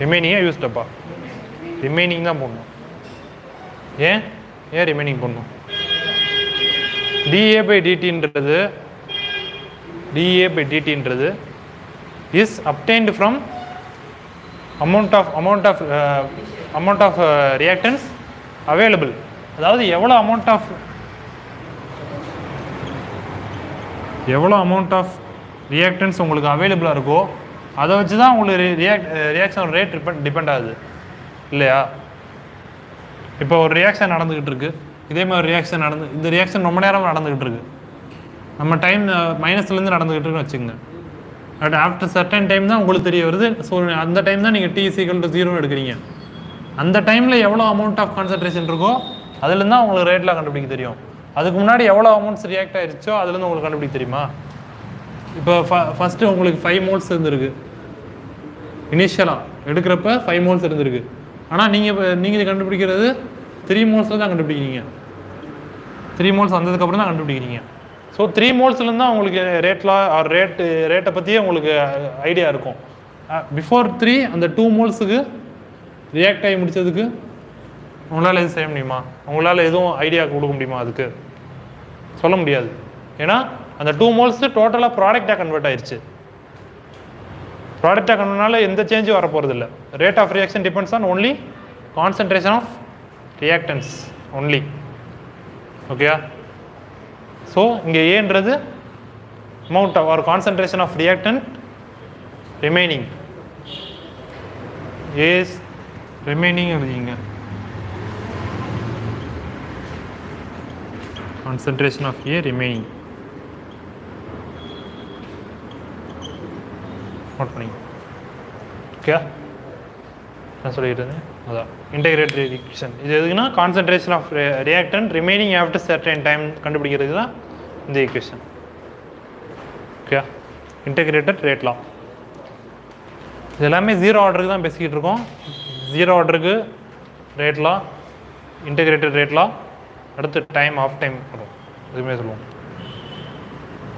ரிமைனிங்கா யூஸ்டப்பா? ரிமைனிங் தான் போடணும். ஏன் ரிமைனிங் போடணும்? dA by dtன்றது is obtained from amount of reactants available. அதாவது எவ்வளோ amount of reactants உங்களுக்கு அவைலபிளாக இருக்கோ அதை வச்சு தான் உங்களுக்கு ரியாக்ஷன் ரேட் டிபெண்ட் ஆகுது இல்லையா? இப்போ ஒரு ரியாக்ஷன் நடந்துக்கிட்டு இருக்கு, இதே மாதிரி ரியாக்ஷன் இந்த ரியாக்ஷன் ரொம்ப நேரம் நடந்துக்கிட்டு இருக்கு, நம்ம டைம் மைனஸ்லேருந்து நடந்துக்கிட்டு இருக்குன்னு வச்சுக்கோங்க. பட் ஆஃப்டர் சர்டன் டைம் தான் உங்களுக்கு தெரிய வருது. ஸோ அந்த டைம் தான் நீங்கள் T=0 எடுக்கிறீங்க. அந்த டைமில் எவ்வளோ அமௌண்ட் ஆஃப் கான்சன்ட்ரேஷன் இருக்கோ அதுலேருந்து தான் உங்களுக்கு ரேட்லாம் கண்டுபிடிக்க தெரியும். அதுக்கு முன்னாடி எவ்வளோ அமௌண்ட்ஸ் ரியாக்ட் ஆகிருச்சோ அதுலேருந்து உங்களுக்கு கண்டுபிடிக்க தெரியுமா? இப்போ ஃபஸ்ட்டு உங்களுக்கு 5 moles இருந்திருக்கு, இனிஷியலாக எடுக்கிறப்ப 5 moles இருந்திருக்கு. ஆனால் நீங்கள் இது கண்டுபிடிக்கிறது 3 molesல தான் கண்டுபிடிக்கிறீங்க. 3 moles வந்ததுக்கப்புறம் தான் கண்டுபிடிக்கிறீங்க. ஸோ 3 molesலேருந்து தான் உங்களுக்கு ரேட்டை பற்றியே உங்களுக்கு ஐடியா இருக்கும். பிஃபோர் 3 அந்த 2 molesக்கு ரியாக்ட் ஆகி முடித்ததுக்கு உங்களால் எதுவும் செய்ய முடியுமா? உங்களால் எதுவும் ஐடியா கொடுக்க முடியுமா? அதுக்கு சொல்ல முடியாது. ஏன்னா அந்த 2 moles டோட்டலாக ப்ராடக்டாக கன்வெர்ட் ஆயிடுச்சு. ப்ராடக்டாக கன்வெர்ட்னால எந்த சேஞ்சும் வரப்போகிறது இல்லை. Rate of reaction depends on only concentration of reactants only. ஓகேயா? ஸோ இங்கே ஏன்றது amount or concentration of reactant remaining. As remaining எழுதிங்க. Concentration of A remaining note பண்ணிங்க. ஓகே, நான் சொல்லிட்டு இருந்தேன் அதான் இன்டகிரேட்டட் ஈக்குவேஷன். இது எதுக்குன்னா concentration of reactant remaining after certain time கண்டுபிடிக்கிறது தான் இந்த equation. Okay, integrated rate law. இது எல்லாமே 0 ஆர்டருக்கு தான் பேசிக்கிட்டு இருக்கோம். 0 ஆர்டருக்கு ரேட் லா, இன்டகிரேட்டட் ரேட் லா, அடுத்து டைம் ஆஃப் டைம் வரும், இதுவுமே சொல்லுவோம்.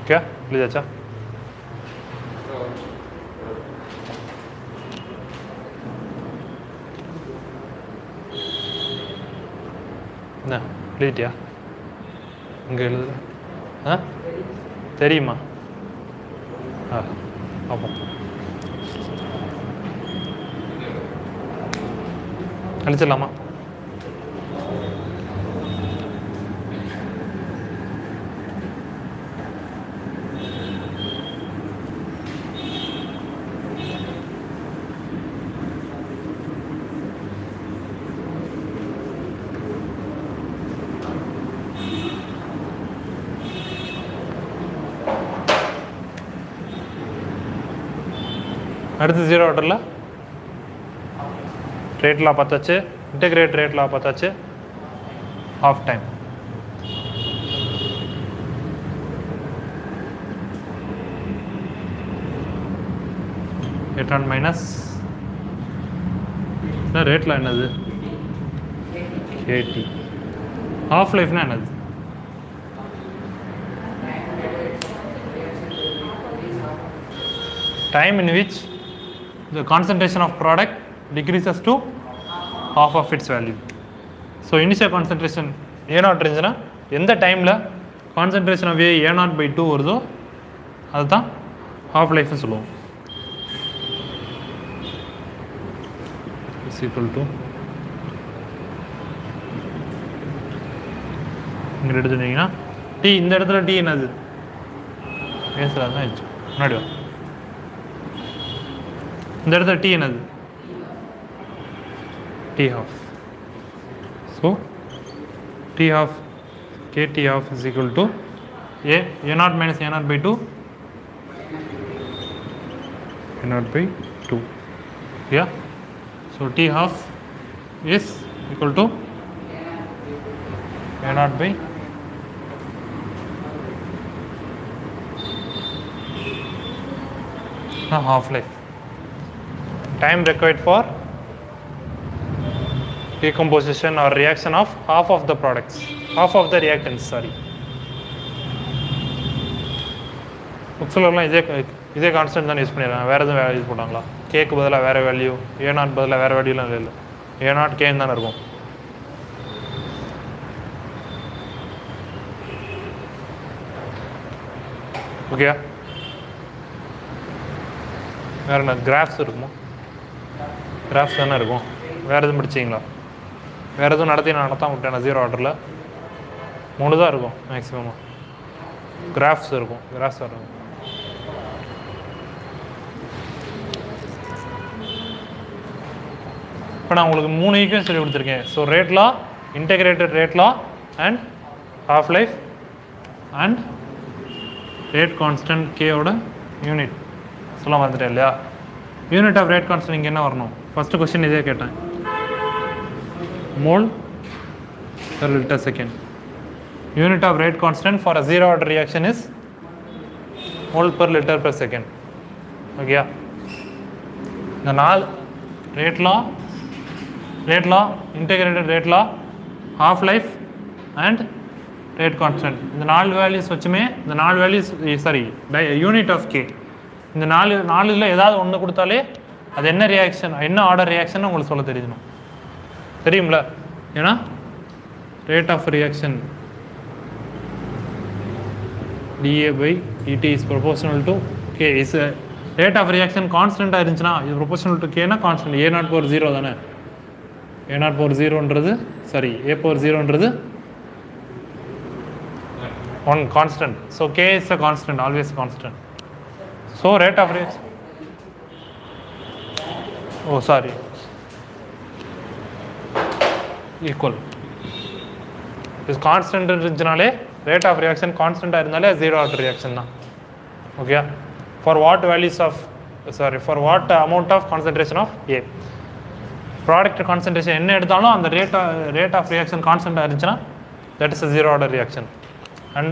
ஓகே, புரியுதாச்சா? என்ன எழுதிட்டியா? இங்கே எழுது. தெரியுமா? பார்ப்போம். அழிச்சிடலாமா? அடுத்து 0 ஆர்டரில் ரேட் லா பார்த்தாச்சு, இன்டகிரேட் ரேட் லா பார்த்தாச்சு, of time. Rate on minus rate law என்னது? கேடி. ஆஃப் லைஃப்னா என்னது? time in which the concentration of product decreases to half of its value. So initial concentration A0 இருந்துச்சுன்னா எந்த டைமில் concentration of A0/2 வருதோ அதுதான் half life சொல்லுவோம். is equal to இங்கே எடுத்துட்டீங்கன்னா டி இந்த இடத்துல டி என்னது பேசுகிறது தான் ஆயிடுச்சு முன்னாடி வா இந்த இடத்துல டி என்னது t half so t half kt half is equal to a0 minus a0 by 2 a0 by 2 yeah so t half is equal to a0 by half life time required for decomposition or reaction of half of the products half of the reactants sorry புக்ஸ்லாம் இதே constant தான் use பண்ணிடுறாங்க வேறு எதுவும் use பண்ணுறாங்களா கேக்கு பதிலாக வேறு value a0 பதிலாக வேறு வேல்யூலாம் இல்லை a0 கேன்னு தானே இருக்கும் ஓகே வேறு என்ன கிராஃப்ஸ் இருக்குமா கிராஃப்ஸ் தானே இருக்கும் வேறு எதுவும் படிச்சிங்களா வேறு எதுவும் நடத்தாம விட்டேன் ஜீரோ ஆர்டரில் 3 தான் இருக்கும் மேக்ஸிமமாக கிராஃப்ஸ் இருக்கும் கிராஃப்ஸ் இருக்கும் இப்போ நான் உங்களுக்கு 3 ஈக்குவேஷன் சொல்லி கொடுத்துருக்கேன் so rate law integrated rate law and half life and rate constant கேவோட யூனிட் சொல்ல வந்துட்டேன் இல்லையா யூனிட் ஆஃப் ரேட் கான்ஸ்டன்ட் இங்கே என்ன வரணும் ஃபஸ்ட்டு கொஸ்டின் இதே கேட்டேன் mole per liter second unit of rate constant for a zero order reaction is mole per liter per second okay the null rate law integrated rate law half life and rate constant இந்த 4 values வச்சுமே இந்த 4 values sorry unit of k இந்த 4 ஏதாவது ஒன்று கொடுத்தாலே அது என்ன reaction என்ன order reaction உங்களுக்கு சொல்ல தெரியணும் தெரியும்ல ஏன்னா rate of reaction dA by dt is proportional to k is rate of reaction கான்ஸ்டண்ட்டாக இருந்துச்சுன்னா இது ப்ரொபோஷனல் டு கேனா கான்ஸ்டன்ட் a0 power 0 தானே a0 power 0ன்றது சாரி a power 0ன்றது 1 constant so k is a constant always constant so rate of reaction oh sorry equal is constant இருந்துச்சுனாலே rate of reaction constant இருந்தாலே zero order reaction தான் okay for what values of sorry for what amount of concentration of A product concentration என்ன எடுத்தாலும் அந்த rate of reaction constant இருந்துச்சுனா that is a zero order reaction and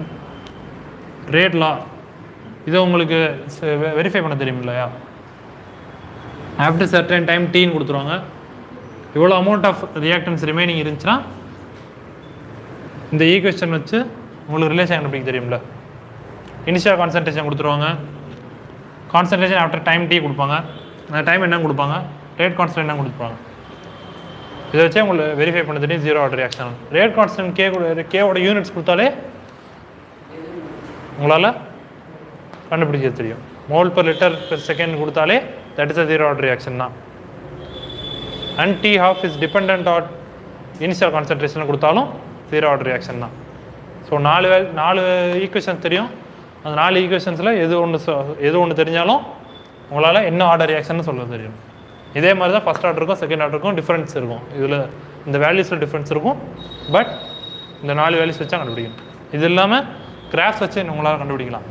rate law இது உங்களுக்கு verify பண்ண தெரியும் இல்லையா after certain time t ன்னு கொடுத்துருவாங்க இவ்வளோ அமௌண்ட் ஆஃப் ரியாக்டன்ஸ் ரிமைனிங் இருந்துச்சுன்னா இந்த ஈக்குவேஷன் வச்சு உங்களுக்கு ரிலேஷன் கண்டுபிடிக்க தெரியும்ல இனிஷியல் கான்சன்ட்ரேஷன் கொடுத்துருவாங்க கான்சன்ட்ரேஷன் ஆஃப்டர் டைம் டி கொடுப்பாங்க அந்த டைம் என்ன கொடுப்பாங்க ரேட் கான்ஸ்டன்ட் என்ன கொடுப்பாங்க இதை வச்சே உங்களுக்கு வெரிஃபை பண்ண தெரியும் zero order reaction rate constant கேவோட யூனிட்ஸ் கொடுத்தாலே உங்களால் கண்டுபிடிக்க தெரியும் mole per liter per second கொடுத்தாலே that is a zero order reaction தான் and T half is dependent on initial concentration கொடுத்தாலும் zero order reaction தான் ஸோ 4 ஈக்குவேஷன்ஸ் தெரியும் அந்த 4 ஈக்குவேஷன்ஸில் எது ஒன்று தெரிஞ்சாலும் உங்களால் என்ன ஆர்டர் ரியாக்ஷன் சொல்ல தெரியும் இதே மாதிரி தான் ஃபஸ்ட் ஆர்டருக்கும் செகண்ட் ஆர்டருக்கும் டிஃப்ரென்ஸ் இருக்கும் இதில் இந்த வேல்யூஸில் டிஃப்ரென்ஸ் இருக்கும் பட் இந்த 4 வேல்யூஸ் வச்சா கண்டுபிடிக்கணும் இது இல்லாமல் கிராஃப்ஸ் வச்சு உங்களால் கண்டுபிடிக்கலாம்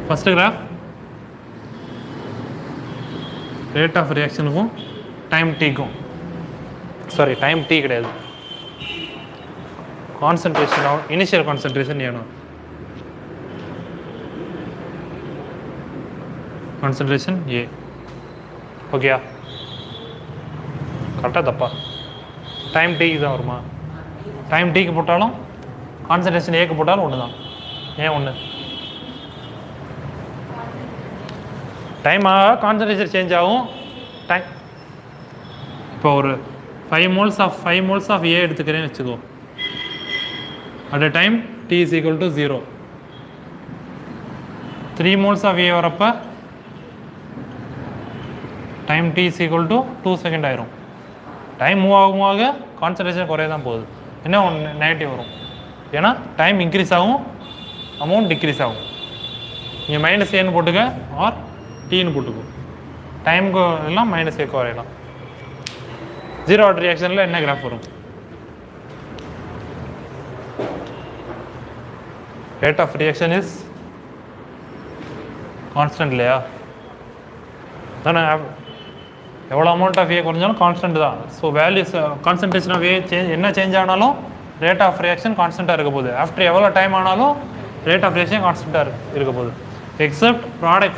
ஃபஸ்ட்டு கிராஃப் ரேட் ஆஃப் ரியாக்ஷனுக்கும் டைம் டீக்கும் சாரி டைம் டீ கிடையாது கான்சன்ட்ரேஷன் ஆகும் இனிஷியல் கான்சன்ட்ரேஷன் ஏனும் கான்சன்ட்ரேஷன் ஏ ஓகேயா கரெக்டாக தப்பா டைம் டீக்கு தான் வருமா டைம் டீக்கு போட்டாலும் கான்சன்ட்ரேஷன் ஏக்கு போட்டாலும் ஒன்று தான் ஏன் ஒன்று டைம் ஆக கான்சன்ட்ரேஷன் சேஞ்ச் ஆகும் டைம் இப்போ ஒரு 5 moles ஆஃப் ஏ எடுத்துக்கிறேன்னு வச்சுக்கோ at a time D is equal to 0 3 moles of A வரப்போ time t is equal to 2 second ஆயிரும். டைம் மூவ் ஆக கான்சன்ட்ரேஷன் குறைய தான் போகுது. என்ன நெகட்டிவ் வரும், ஏன்னா டைம் இன்க்ரீஸ் ஆகும், அமௌண்ட் டிக்ரீஸ் ஆகும். இங்கே மைனஸ் ஏன்னு போட்டுக்க ஆர் டீன்னு போட்டுக்கோ, டைமுக்கு எல்லாம் மைனஸ் ஏக்கு வரையலாம். ஜீரோ ஆர்டர் ரியாக்ஷனில் என்ன கிராஃப் வரும்? Rate of reaction is constant இல்லையா? தானே, எவ்வளோ அமௌண்ட் ஆஃப் ஏ குறைஞ்சாலும் கான்ஸ்டன்ட் தான். So values concentration of A என்ன சேஞ்ச் ஆனாலும் ரேட் ஆஃப் ரியாக்ஷன் கான்ஸ்டண்ட்டாக இருக்க போகுது. ஆஃப்டர் எவ்வளோ டைம் ஆனாலும் ரேட் ஆஃப் ரியாக்ஷன் கான்ஸ்டண்ட்டாக இருக்க போகுது. எக்ஸப்ட் ப்ராடக்ட்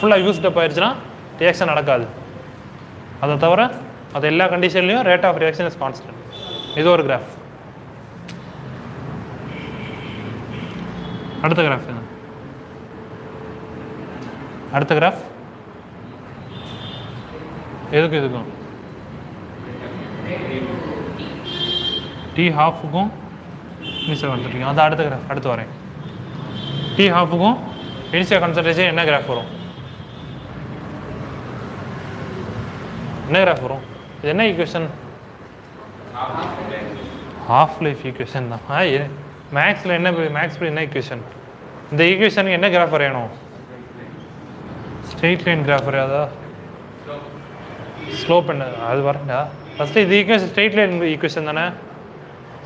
ஃபுல்லாக யூஸ்டப் ஆயிடுச்சுன்னா ரியாக்ஷன் நடக்காது. அதை தவிர அது எல்லா கண்டிஷன்லையும் rate of reaction is constant. இது ஒரு கிராஃப். அடுத்த கிராஃப் என்ன? அடுத்த கிராஃப் எதுக்கும் டி ஹாஃபுக்கும் இனிஷியல் கான்சன்ட்ரேஷன். அது அடுத்த கிராஃப் அடுத்து வரேன். டி ஹாஃபுக்கும் இனிஷியல் கான்சன்ட்ரேஷன் என்ன கிராஃப் வரும்? என்ன கிராஃப் வரும்? இது என்ன ஈக்குவேஷன்? ஹாஃப் லைஃப் ஈக்குவேஷன் தான். மேக்ஸில் என்ன ஈக்குவேஷன்? இந்த ஈக்குவேஷனுக்கு என்ன கிராஃப் வரையணும்? ஸ்ட்ரெயிட் லைன் கிராஃப் வரையாதா? ஸ்லோப் என்ன அது வரண்டா? ஃபஸ்ட்டு இது ஈக்குவேஷன் ஸ்ட்ரெயிட் லைன் ஈக்குவேஷன் தானே.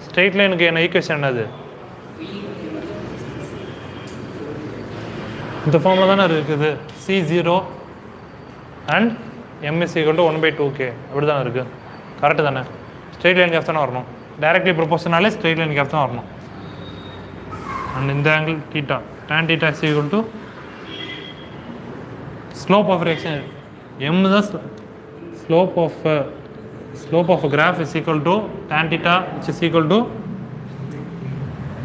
ஸ்ட்ரெயிட் லைனுக்கு என்ன ஈக்குவேஷன் என்னது? இந்த ஃபார்மில் தானே இருக்குது. C0 and M is equal to 1/2k அப்படி தானே இருக்குது. கரெக்டு தானே? ஸ்ட்ரெயிட் லைன் கிராஃப் தானே வரணும். டைரக்ட்லி ப்ரொபோஷனாலே ஸ்ட்ரெயிட் லைன் கிராஃப் தான் வரணும். அண்ட் இந்த angle theta, tan theta is equal to slope of reaction. M is slope of a graph is equal to tan theta which is equal to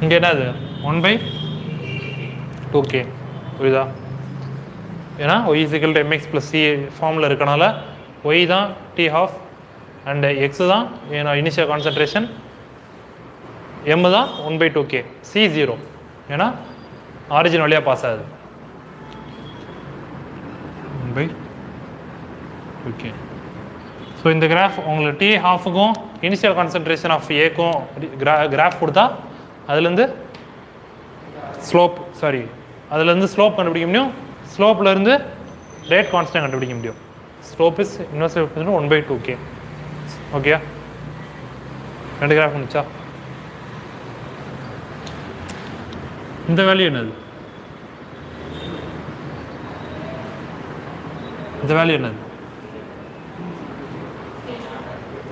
இங்கே என்னது 1/2k. புரியுதா? ஏன்னா y is equal to mx plus c ஃபார்மில் இருக்கனால y தான் t half and x தான் ஏன்னா initial concentration, m தான் 1/2k, c 0 ஏன்னா ஆரிஜின் வழியாக பாஸ் ஆகுது. 1/2k. ஸோ இந்த கிராஃப் உங்களுக்கு டி ஹாஃபுக்கும் இனிஷியல் கான்சன்ட்ரேஷன் ஆஃப் ஏக்கும் கிராஃப் கொடுத்தா அதுலேருந்து ஸ்லோப் கண்டுபிடிக்க முடியும். ஸ்லோப்லேருந்து ரேட் கான்ஸ்டன்ட் கண்டுபிடிக்க முடியும். Slope is inverse 1/2k. ஓகேயா? ரெண்டு கிராஃப் முடிச்சா? இந்த வேல்யூ என்னது? இந்த வேல்யூ என்னது?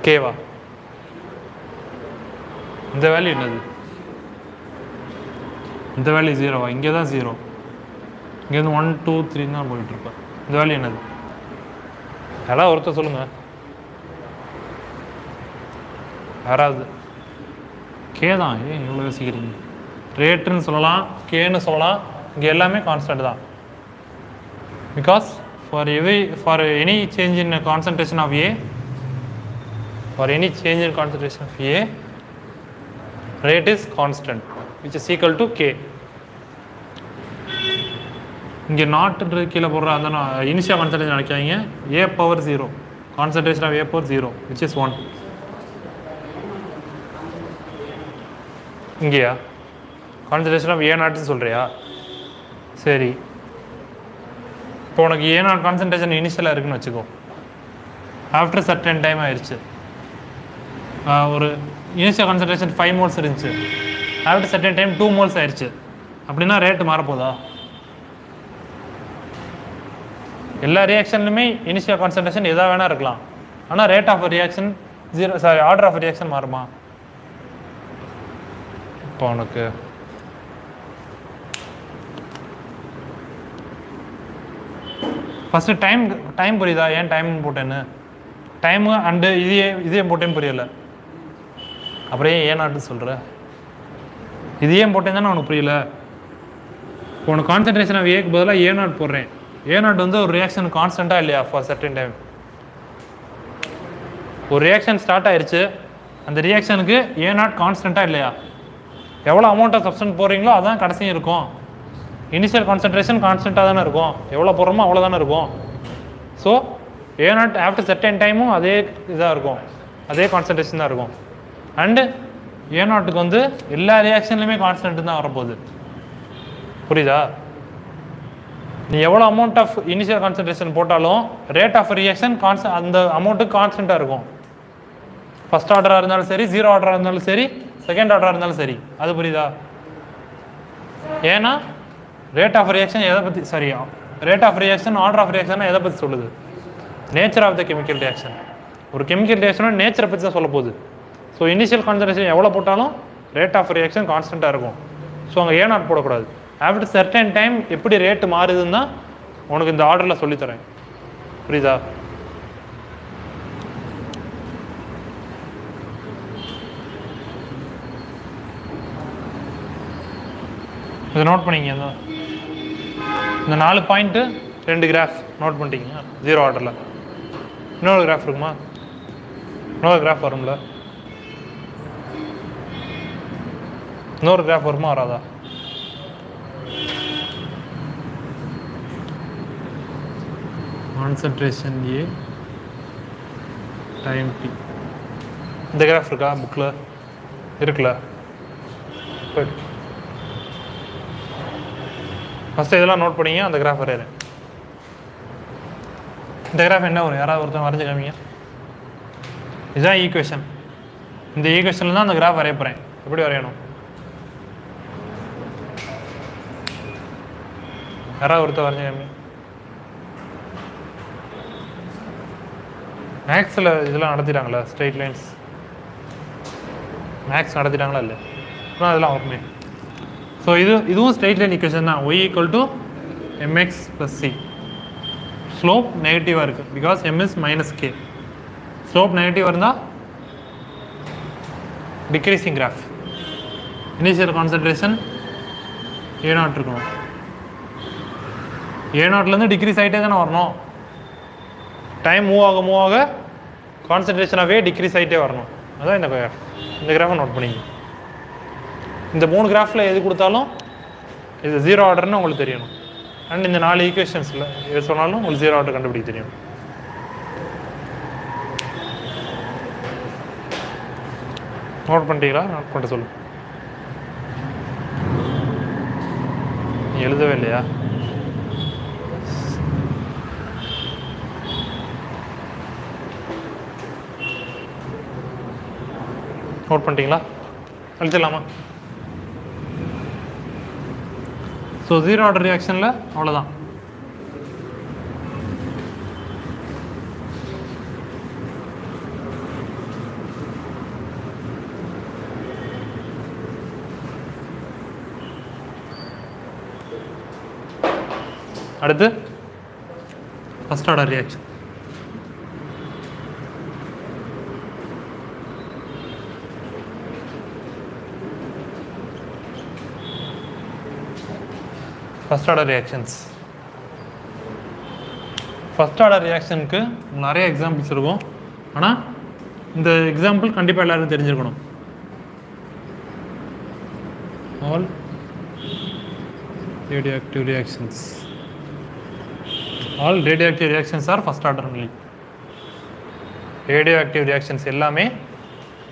கேவா? இந்த வேல்யூ என்னது? இந்த வேல்யூ 0வா? இங்கே தான் 0. இங்கேருந்து 1 2 3 தான் போயிட்டுருப்பேன். இந்த வேல்யூ என்னது? யாராவது ஒருத்தர் சொல்லுங்கள். யாராவது? கே தான். ஏன் இவ்வளோ யோசிக்கிறீங்க? ரேட்டுன்னு சொல்லலாம், கேன்னு சொல்லலாம். இங்கே எல்லாமே கான்ஸ்டன்ட் தான். Because for any change in concentration of A, rate is constant which is equal to k. இங்கே நாட்டு கீழே போடுற அந்த இனிஷியல் கான்சன்ட்ரேஷன் நினைக்காங்க. A/0 concentration of A/0 which is 1. இங்கேயா கான்சன்ட்ரேஷன் ஆஃப் A0 சொல்கிறியா? சரி, இப்போ உனக்கு A0 கான்சன்ட்ரேஷன் இனிஷியலாக இருக்குன்னு வச்சுக்கோ. ஆஃப்டர் சர்டன் டைம் ஆயிடுச்சு. ஒரு இனிஷியல் கான்சன்ட்ரேஷன் 5 moles இருந்துச்சு. ஆஃப்டர் சர்டன் டைம் 2 moles ஆயிடுச்சு. அப்படின்னா ரேட்டு மாறப்போதா? எல்லா ரியாக்ஷன்லையுமே இனிஷியல் கான்சன்ட்ரேஷன் எதாக வேணால் இருக்கலாம். ஆனால் rate of reaction order of reaction மாறுமா? இப்போ உனக்கு ஃபஸ்ட்டு டைம் புரியுதா? ஏன் டைம் போட்டேன்னு? டைமு அண்டு இதே போட்டேன்னு புரியலை. அப்புறம் ஏன் சொல்கிற? இது ஏன் போட்டேன்னு தானே உனக்கு புரியல. இப்போ உனக்கு கான்சன்ட்ரேஷன் ஆஃப் ஏக்கு பதிலாக A0 போடுறேன். A0 வந்து ஒரு ரியாக்ஷன் கான்ஸ்டண்ட்டாக இல்லையா? ஃபார் சர்டன் டைம் ஒரு ரியாக்ஷன் ஸ்டார்ட் ஆயிடுச்சு. அந்த ரியாக்ஷனுக்கு A0 கான்ஸ்டண்ட்டாக இல்லையா? எவ்வளோ அமௌண்ட் ஆஃப் சப்ஸ்டன்ஸ் போடுறீங்களோ அதான் கடைசியும் இருக்கும். இனிஷியல் கான்சன்ட்ரேஷன் கான்ஸ்டண்ட்டாக தானே இருக்கும். எவ்வளோ போடுறோமோ அவ்வளோ தானே இருக்கும். So A not after certain டைமும் அதே இதாக இருக்கும், அதே கான்சன்ட்ரேஷன் தான் இருக்கும். அண்டு ஏ நாட்டுக்கு வந்து எல்லா ரியாக்ஷன்லையுமே கான்ஸ்டன்ட் தான் வரப்போகுது. புரியுதா? நீ எவ்வளோ அமௌண்ட் ஆஃப் இனிஷியல் கான்சன்ட்ரேஷன் போட்டாலும் ரேட் ஆஃப் ரியாக்ஷன் அந்த அமௌண்ட்டுக்கு கான்ஸ்டண்ட்டாக இருக்கும். ஃபஸ்ட் ஆர்டராக இருந்தாலும் சரி, ஜீரோ ஆர்டராக இருந்தாலும் சரி, செகண்ட் ஆர்டராக இருந்தாலும் சரி. அது புரியுதா? ஏன்னா ரேட் ஆஃப் ரியாக்ஷன் எதை பற்றி, sorry, rate of reaction order of reaction எதை பற்றி சொல்லுது? Nature of the chemical reaction. ஒரு கெமிக்கல் ரியாக்ஷனோட நேச்சரை பற்றி தான் சொல்ல போகுது. ஸோ இனிஷியல் கான்சன்ட்ரேஷன் எவ்வளோ போட்டாலும் ரேட் ஆஃப் ரியாக்ஷன் கான்ஸ்டண்ட்டாக இருக்கும். ஸோ அங்கே ஏ நாட் போடக்கூடாது. ஆஃப்டர் சர்டன் டைம் எப்படி ரேட்டு மாறுதுன்னு தான் உனக்கு இந்த ஆர்டரில் சொல்லித்தரேன். புரியுதா? இதை நோட் பண்ணிங்க. இந்த 4 பாயிண்ட்டு 2 கிராஃப் நோட் பண்ணிட்டீங்க ஜீரோ ஆர்டரில். இன்னொரு கிராஃப் இருக்குமா? இன்னொரு கிராஃப் வரும்ல? இன்னொரு கிராஃப் வருமா வராதா? Concentration A time t. இந்த கிராஃப் இருக்கா புக்கில்? இருக்குல்ல? ஃபஸ்ட்டு இதெல்லாம் நோட் பண்ணிங்க. அந்த கிராஃப் வரையிறேன். இந்த கிராஃப் என்ன வரும்? யாராவது ஒருத்தன் வரைஞ்சி காமிங்க. இதுதான் ஈக்குவேஷன். இந்த ஈக்குவேஷனில் தான் அந்த கிராஃப் வரைய போகிறேன். எப்படி வரையணும்? யாராவது ஒருத்தர் வரைஞ்சி காமி. மேக்ஸில் இதெல்லாம் நடத்திட்டாங்களா? ஸ்ட்ரெயிட் லைன்ஸ் மேக்ஸ் நடத்திட்டாங்களா? இல்லை, ஆனால் அதெல்லாம் வருமே. ஸோ இதுவும் ஸ்ட்ரெயிட் லைன் ஈக்குவேஷன் தான். y = mx + c. ஸ்லோப் நெகட்டிவாக இருக்குது because m is -k. Slope நெகட்டிவாக இருந்தால் decreasing graph. Initial concentration a0 இருக்கணும். a0லேருந்து டிக்ரீஸ் ஆகிட்டே தானே வரணும். டைம் மூவ் ஆக கான்சன்ட்ரேஷன் ஆஃப் A டிக்ரீஸ் ஆகிட்டே வரணும். அதான் இந்த கிராஃப். இந்த கிராஃபை நோட் பண்ணிங்க. இந்த 3 கிராஃபில் எது கொடுத்தாலும் இது ஜீரோ ஆர்டர்னு உங்களுக்கு தெரியணும். அண்ட் இந்த 4 ஈக்குவேஷன்ஸில் எது சொன்னாலும் உங்களுக்கு ஜீரோ ஆர்டர் கண்டுபிடிக்க தெரியும். நோட் பண்ணிட்டீங்களா? நோட் பண்ணிட்டு சொல்லு. நீ எழுதவே இல்லையா? நோட் பண்ணிட்டீங்களா? அழிச்சிடலாமா? ஸோ ஜீரோ ஆர்டர் ரியாக்ஷனில் அவ்வளோதான். அடுத்து first order reaction. First order reactions. First order ரியாக்ஷனுக்கு நிறைய எக்ஸாம்பிள்ஸ் இருக்கும். ஆனால் இந்த எக்ஸாம்பிள் கண்டிப்பாக எல்லாரும் தெரிஞ்சிருக்கணும். All radioactive reactions. All radioactive reactions are first order only. radioactive reactions எல்லாமே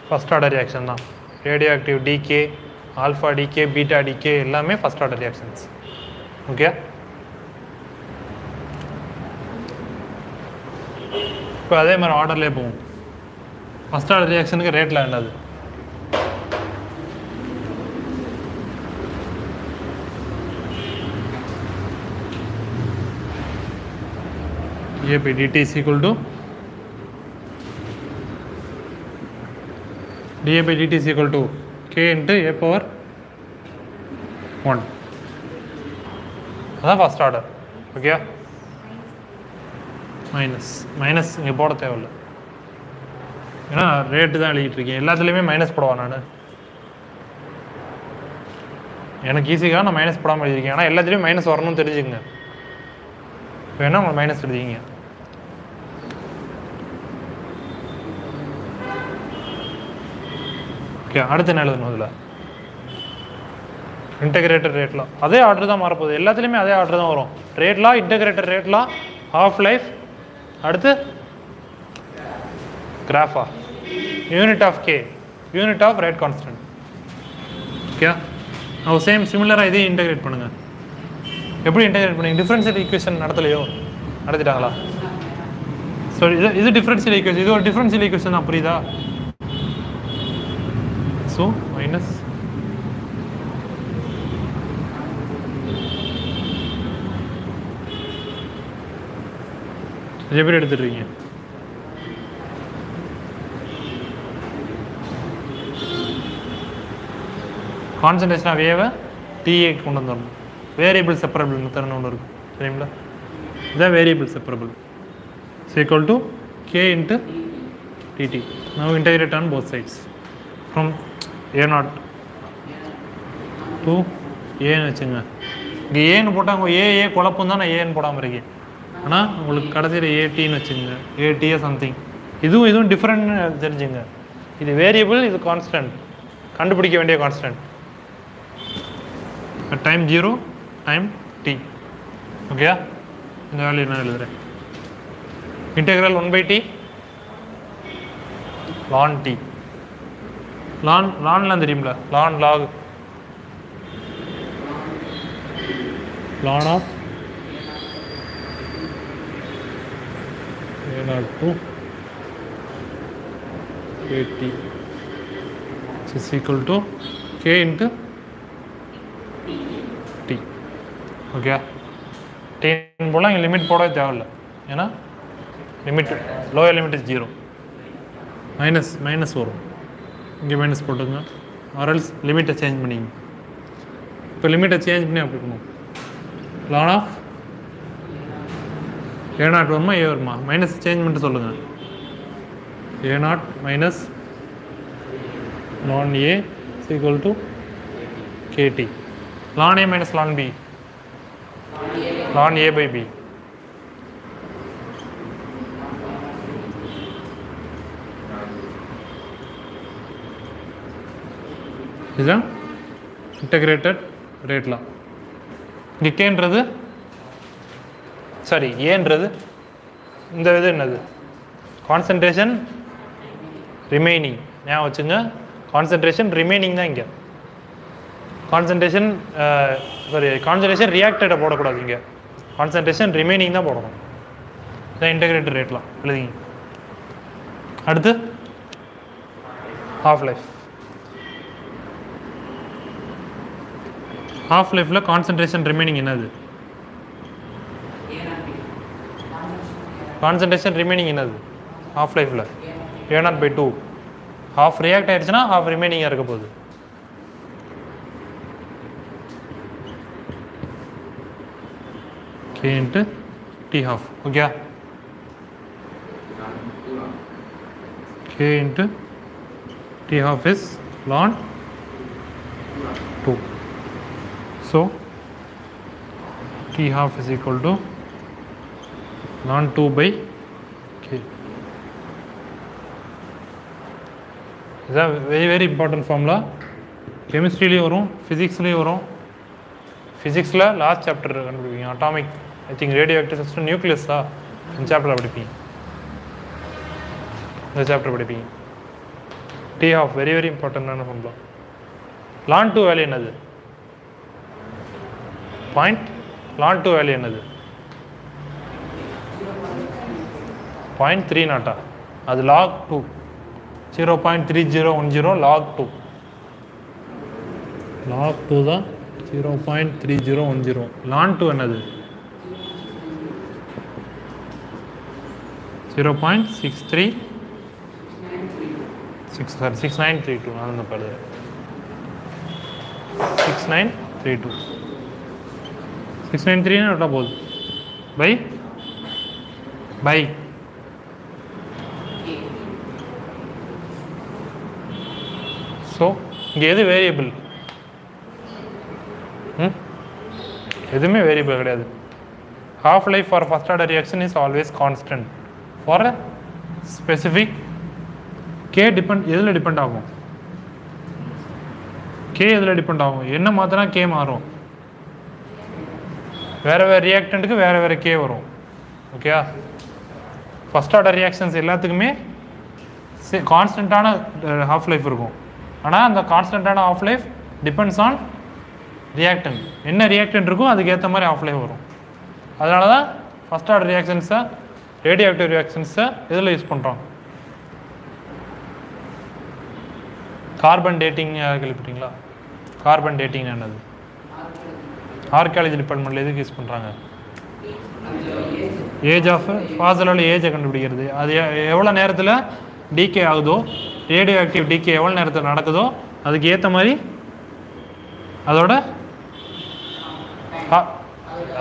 first order reaction தான். radioactive decay, alpha decay, beta decay எல்லாமே first order reactions. ஓகே, இப்போ அதே மாதிரி ஆர்டர்லேயே போகும். ஃபஸ்ட் ஆர்டர் ரியாக்ஷனுக்கு ரேட்டில் என்னது? A by dt is equal to dA by dt is equal to k into a power 1. அதான் first order. Okay, minus இங்கே போட தேவையில்லை, ஏன்னா ரேட்டு தான் எழுதிட்டு இருக்கேன். எல்லாத்துலேயுமே மைனஸ் போடுவான் நான். எனக்கு ஈஸியாக நான் மைனஸ் போடாமல் எழுதியிருக்கேன். ஆனால் எல்லாத்துலேயும் மைனஸ் வரணும்னு தெரிஞ்சுக்கங்க. வேணா உங்களுக்கு மைனஸ் எழுதிங்க. ஓகே, அடுத்து என்ன எழுதணும்? இதில் இன்டகிரேட்டட் ரேட்லாம் அதே ஆர்டர் தான் மாறப்போகுது. எல்லாத்துலேயுமே அதே ஆர்டர் தான் வரும். ரேட்லாம், இன்டகிரேட்டட் ரேட்லாம், ஹாஃப் லைஃப், அடுத்து கிராஃபா unit of K unit of rate constant. Okay same சிமிலராக இதையும் இன்டெகிரேட் பண்ணுங்கள். எப்படி இன்டெகிரேட் பண்ணுங்க? டிஃபரன்ஷியல் ஈக்குவேஷன் நடத்தலையோ? நடத்திட்டாங்களா? ஸோ இது டிஃபரன்ஷியல் ஈக்குவேஷன், இது ஒரு டிஃபரன்ஷியல் ஈக்குவேஷன் தான், புரியுதா? ஸோ மைனஸ் எப்படி எடுத்துடுறீங்க? கான்சன்ட்ரேஷன் ஆஃப் ஏவை டிஏ கொண்டு வந்துடணும். வேரியபிள் செப்பரபிள் மெத்தட்னு ஒன்று இருக்கும், சரிங்களா? இதுதான் variable separable. Is equal to K into DT. Now integrate on both sides from A0 to ஏன்னு வச்சுங்க. இங்கே ஏன்னு போட்டால் உங்கள் ஏ குழப்பம் தான், நான் ஏன்னு போடாமல் இருக்கேன். ஆனால் உங்களுக்கு கடைசியில் ஏடின்னு வச்சுங்க, ஏடிஏ சம்திங். இதுவும் டிஃப்ரெண்ட்னு தெரிஞ்சுங்க. இது வேரியபிள், இது கான்ஸ்டன்ட், கண்டுபிடிக்க வேண்டிய கான்ஸ்டன்ட். Time 0 time t. ஓகேயா? இந்த வேல்யூ என்ன எழுதுறேன்? Integral 1/t ln t. லான்லாம் தெரியுங்களா? Ln log ln of A0 to AT is equal to K into T. Okay, then போல இங்கே லிமிட் போடவே தேவையில்லை, ஏன்னா limit lower limit is 0. Minus வரும், இங்கே மைனஸ் போட்டுங்க. ஆர்எல்ஸ் லிமிட்டை சேஞ்ச் பண்ணிங்க. இப்போ லிமிட்டை சேஞ்ச் பண்ணி அப்படி இருக்கணும். ln ஆஃப் A0 வருமா ஏ வருமா? மைனஸ் சேஞ்ச் பண்ணிட்டு சொல்லுங்கள். A0 minus ln A is equal to KT. ln A minus ln B. ln A by B. இதுதான் இன்டகிரேட்டட் ரேட் லா. இங்கே கேன்றது சாரி ஏன்றது இந்த இது என்னது? Concentration remaining. ஞாபகம் வச்சுங்க, கான்சன்ட்ரேஷன் ரிமைனிங் தான் இங்கே. கான்சன்ட்ரேஷன் ரியாக்டடை போடக்கூடாது, இங்கே கான்சன்ட்ரேஷன் ரிமைனிங் தான் போடணும். இதான் இன்டகிரேட்டட் ரேட்லாம் எழுதிங்க. அடுத்து ஹாஃப் லைஃப். ஹாஃப் லைஃப்பில் கான்சன்ட்ரேஷன் ரிமைனிங் என்னது? கான்சன்ட்ரேஷன் ரிமைனிங் என்னது ஹாஃப் லைஃப்பில்? A0/2. ஹாஃப் ரியாக்ட் ஆகிடுச்சுன்னா ஹாஃப் ரிமைனிங்காக இருக்க போகுது. K into T half. Okay, K into T half is ln 2. So T half is equal to ln 2 by K. இதுதான் very important formula. கெமிஸ்ட்ரிலேயும் வரும், ஃபிசிக்ஸ்லேயும் வரும். ஃபிசிக்ஸில் லாஸ்ட் சாப்டர் கண்டுபிடிப்பீங்க, atomic I think radio active system நியூக்ளியஸா, இந்த chapter படிப்பீங்க. இந்த சாப்டர் படிப்பீங்க. டி ஆஃப் வெரி வெரி இம்பார்ட்டன்டான ஃபார்முலா. ln 2 வேல்யூ என்னது? பாயிண்ட். ln 2 வேல்யூ என்னது? 0.30. அது log 2. 0.3010 log 2. log 2 தான் 0.3010. ln 2 என்னது? 0.6932. நான் தான் பாருங்க, 6932. 693 விட்டா போகுது. பை ஸோ இங்கே எது வேரியபிள்? எதுவுமே வேரியபிள் கிடையாது. half life for first order reaction is always constant for a specific k. எதில் டிபெண்ட் ஆகும்? k எதில் டிபெண்ட் ஆகும்? என்ன மாத்தினா k மாறும்? வேறு வேறு ரியாக்டண்ட்டுக்கு வேறு வேறு k வரும். ஓகே, ஃபஸ்ட் ஆர்டர் ரியாக்ஷன்ஸ் எல்லாத்துக்குமே கான்ஸ்டண்ட்டான ஹாஃப் லைஃப் இருக்கும். ஆனால் அந்த கான்ஸ்டண்ட்டான half life depends on reactant. என்ன ரியாக்டன்ட் இருக்கோ அதுக்கு ஏற்ற மாதிரி ஆஃப் லைஃப் வரும். அதனால தான் ஃபஸ்ட் ஆர்டர் ரியாக்ஷன்ஸை ரேடியோ ஆக்டிவ் ரியாக்ஷன்ஸை இதில் யூஸ் பண்ணுறோம். கார்பன் டேட்டிங் கேள்விப்பட்டீங்களா? கார்பன் டேட்டிங் என்னது? ஆர்கியாலஜி டிபார்ட்மெண்ட்டில் எதுக்கு யூஸ் பண்ணுறாங்க? ஏஜ் ஆஃப் ஃபாசலால் ஏஜை கண்டுபிடிக்கிறது. அது எவ்வளோ நேரத்தில் டிகே ஆகுதோ, ரேடியோ ஆக்டிவ் டிகே எவ்வளோ நேரத்தில் நடக்குதோ அதுக்கு ஏற்ற மாதிரி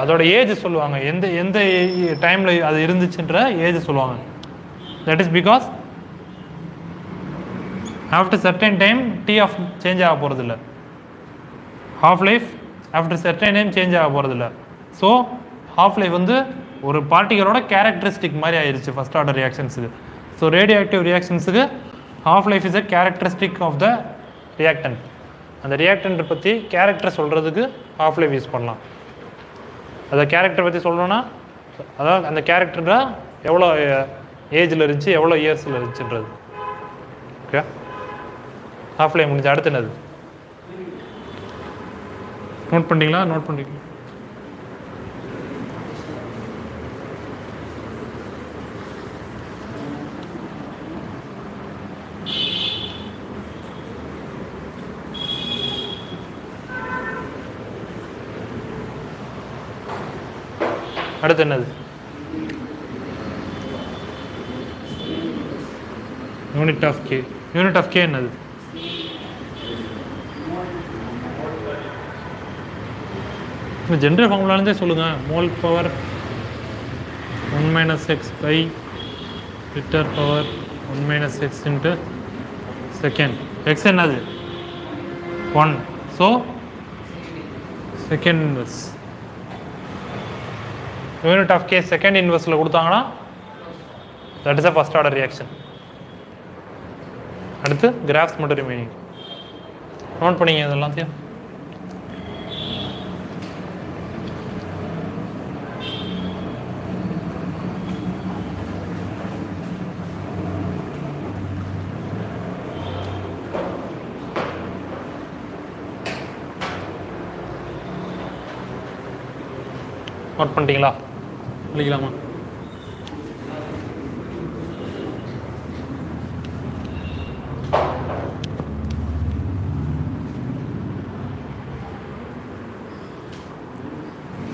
அதோட ஏஜ் சொல்லுவாங்க. எந்த எந்த டைமில் அது இருந்துச்சுன்ற ஏஜ் சொல்லுவாங்க. That is because after certain time t of change ஆக போகிறதில்ல. Half life after certain time change ஆக போகிறதில்ல. ஸோ ஹாஃப் லைஃப் வந்து ஒரு பார்ட்டிகளோட கேரக்டரிஸ்டிக் மாதிரி ஆயிடுச்சு ஃபஸ்ட் ஆர்டர் ரியாக்ஷன்ஸுக்கு. ஸோ ரேடியோ ஆக்டிவ் ரியாக்ஷன்ஸுக்கு half life is a characteristic of the reactant. அந்த ரியாக்டன்ட் பற்றி கேரக்டர் சொல்கிறதுக்கு ஹாஃப் லைஃப் யூஸ் பண்ணலாம். அதை கேரக்டர் பற்றி சொல்லணும்னா அதாவது அந்த கேரக்டர் எவ்வளோ ஏஜில் இருந்துச்சு, எவ்வளோ இயர்ஸில் இருந்துச்சுன்றது. ஓகே, ஹாஃப் லைஃப் முடிஞ்சு அடுத்து என்னது நோட் பண்ணிட்டீங்களா? நோட் பண்ணிட்டீங்களா? அடுத்து என்னது? Unit of K. Unit of K என்னது? ஜென்ரல் ஃபார்முலாலேருந்தே சொல்லுங்கள். Mole power 1 - x by litre power 1 - x into second. X என்னது? 1. So second inverse. Unit of K second இன்வெர்ஸில் கொடுத்தாங்கன்னா that is a first order reaction. அடுத்து கிராஃப்ஸ் மட்டும் remaining. Note பண்ணிங்க இதெல்லாத்தையும். நோட் பண்ணிட்டீங்களா? விളിக்கலாமா?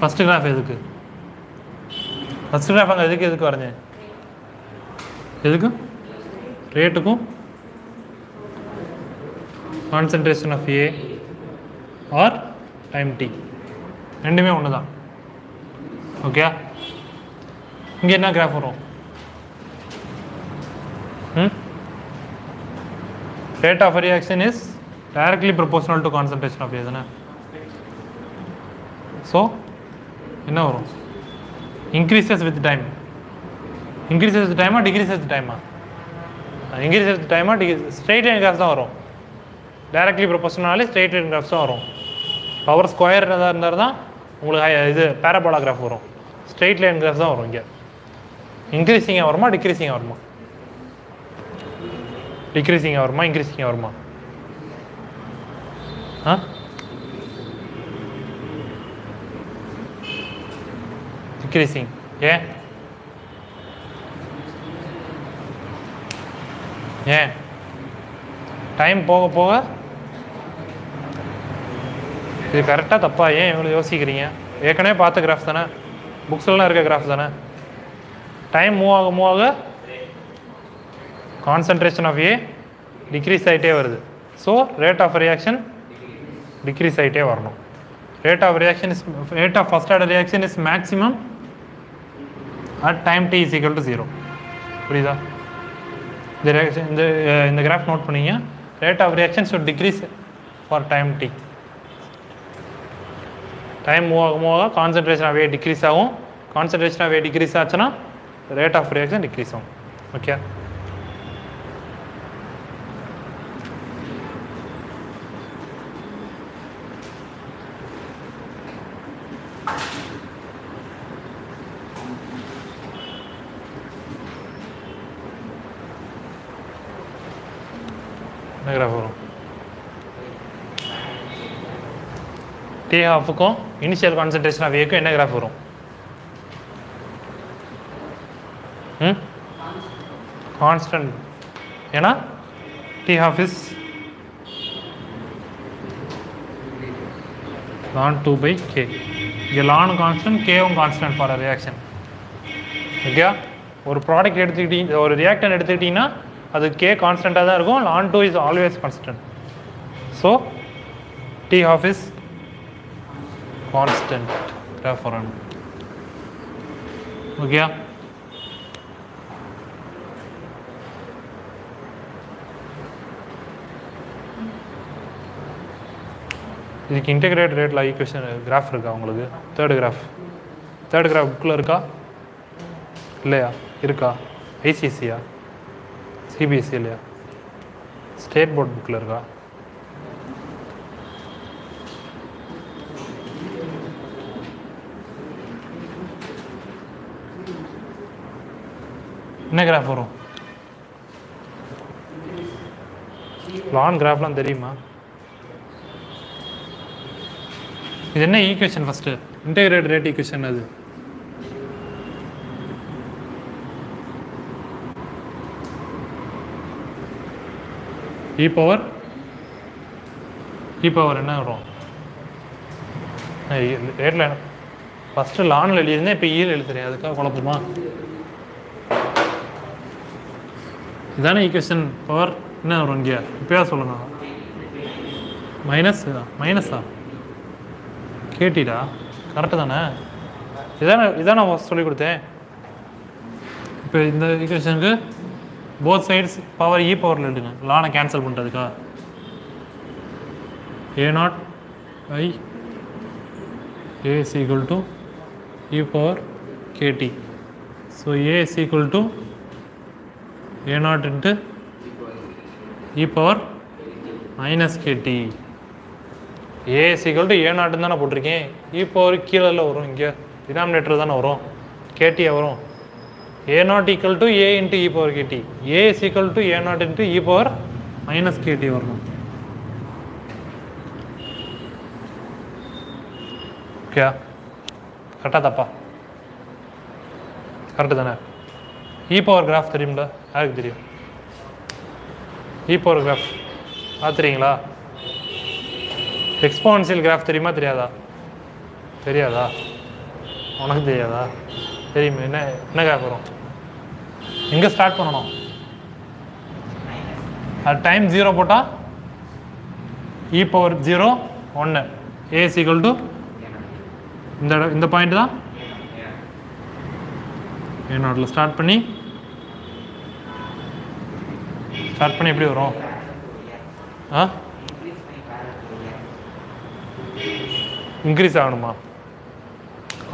ஃபஸ்ட்டு கிராஃப் எதுக்கு? ஃபஸ்ட்டு கிராஃப் அங்கே எதுக்கு வரைஞ்சேன்? எதுக்கு? ரேட்டுக்கும் concentration of A or time D ரெண்டுமே ஒன்று தான். ஓகே, இங்கே என்ன கிராஃப் வரும்? Rate of reaction is directly proportional to concentration of A தானே. ஸோ என்ன வரும்? Increases with time. Increases with டைமா டிக்ரீசஸ் வித் டைமா? இன்க்ரீசஸ் வித் டைமா ஸ்ட்ரெயிட் லைன் கிராஃப் தான் வரும். டைரக்ட்லி ப்ரொபோஷனாலே ஸ்ட்ரெயிட் லைன் கிராஃப்ஸ் தான் வரும். பவர் ஸ்கொயர் எதாவது இருந்தால் தான் உங்களுக்கு இது பேரபோலா கிராஃப் வரும். ஸ்ட்ரெயிட் லைன் கிராஃப் தான் வரும். இங்கே இன்க்ரீஸிங்காக வருமா டிக்ரீஸிங்காக வருமா? டிக்ரீஸிங்காக வருமா இன்க்ரீஸிங்காக வருமா? டிக்ரீஸிங். ஏன் ஏன் டைம் போக போக இது கரெக்டாக தப்பா? ஏன் இவ்வளோ யோசிக்கிறீங்க? ஏற்கனவே பார்த்த கிராஃப் தானே, புக்ஸ்லாம் இருக்க கிராஃப் தானே. டைம் மூவ் ஆக கான்சன்ட்ரேஷன் ஆஃப் ஏ டிக்ரீஸ் ஆகிட்டே வருது. So rate of reaction decrease ஆகிட்டே வரணும். Rate of first order reaction is maximum at time D is equal to 0. புரியுதா? இந்த கிராஃப் நோட் பண்ணிங்க. Rate of reaction should decrease for time t. Time move ஆக concentration of A decrease ஆகும். Concentration of A decrease ஆச்சுன்னா rate of reaction decrease ஆகும். Okay, என்ன graph வரும்? D ஹாஃபுக்கும் இனிஷியல் கான்சன்ட்ரேஷன் ஆஃப் ஏக்கும் என்ன கிராஃப் வரும்? கான்ஸ்டன்ட். ஏன்னா D half is ln 2/k. இங்கே ln கான்ஸ்டன்ட், கேவும் constant for a reaction. Okay, ஒரு ப்ராடக்ட் எடுத்துக்கிட்டீங்க, ஒரு ரியாக்டன் எடுத்துக்கிட்டிங்கன்னா அது கே கான்ஸ்டண்ட்டாக தான் இருக்கும். ln 2 is always constant. So t half is constant reference. Okay, இதுக்கு இன்டெகிரேட் ரேட்டில் ஈக்குவேஷன் கிராஃப் இருக்கா உங்களுக்கு? தேர்ட் கிராஃப் புக்கில் இருக்கா இல்லையா? இருக்கா? ஐசிசியா, சிபிஎஸ்சி இல்லையா? ஸ்டேட் போர்ட் புக்கில் இருக்கா? என்ன கிராஃப் வரும்? லான் கிராஃப்லாம் தெரியுமா? இது என்ன equation? First integrate rate equation. அது இ பவர் என்ன வரும்? ரேட்டில் ஃபஸ்ட்டு லானில் எழுதியிருந்தேன், இப்போ ஈல் எழுதுறேன். அதுக்காக குழப்பமா? இதானே ஈக்குவேஷன். பவர் என்ன வரும் இங்கே? இப்போயா சொல்லுங்க. மைனஸா? கேட்டிடா, கரெக்டு தானே? இதான் நான் சொல்லிக் கொடுத்தேன். இப்போ இந்த ஈக்குவேஷனுக்கு போத் சைட்ஸ் பவர் இ பவரில் எழுதுங்க. லானை cancel பண்ணுறதுக்கா? a0 by a is equal to e power kt. So a is equal to a0 into e power minus kt. a is equal to a0 தானே போட்டிருக்கேன். e power கீழே வரும், இங்கே denominator தானே வரும், kt வரும். a0 equal to a into e power kt. a is equal to a0 into e power minus kt வரணும். Okay, கரெக்டாக தப்பா? கரெக்டு தானே? இ பவர் கிராஃப் தெரியும்ல? யாருக்கு தெரியும்? E power graph பார்த்துறீங்களா? Exponential graph தெரியுமா தெரியாதா? தெரியாதா? உனக்கு தெரியாதா? தெரியுமா? என்ன கிராஃப் வரும்? எங்கே ஸ்டார்ட் பண்ணணும்? அது டைம் 0 போட்டால் E power 0 1 a is equal to இந்த பாயிண்ட் தான் a0ல ஸ்டார்ட் பண்ணி எப்படி வரும்? இன்க்ரீஸ் ஆகணுமா?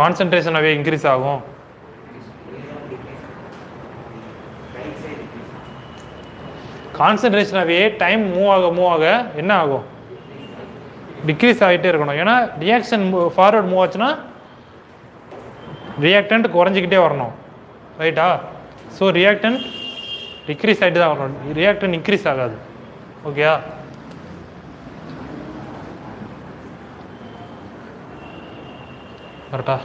கான்சன்ட்ரேஷனாகவே இன்க்ரீஸ் ஆகும். கான்சன்ட்ரேஷனாகவே டைம் மூவ் ஆக என்ன ஆகும்? டிக்ரீஸ் ஆகிட்டே இருக்கணும். ஏன்னா ரியாக்ஷன் ஃபார்வர்ட் மூவ் ஆச்சுன்னா ரியாக்டன்ட் குறைஞ்சிக்கிட்டே வரணும், ரைட்டா? ஸோ ரியாக்டன்ட் டிக்ரீஸ் ஆகிட்டு தான் வரணும், ரியாக்டன்ட் இன்க்ரீஸ் ஆகாது. ஓகேயா? கரெக்டா?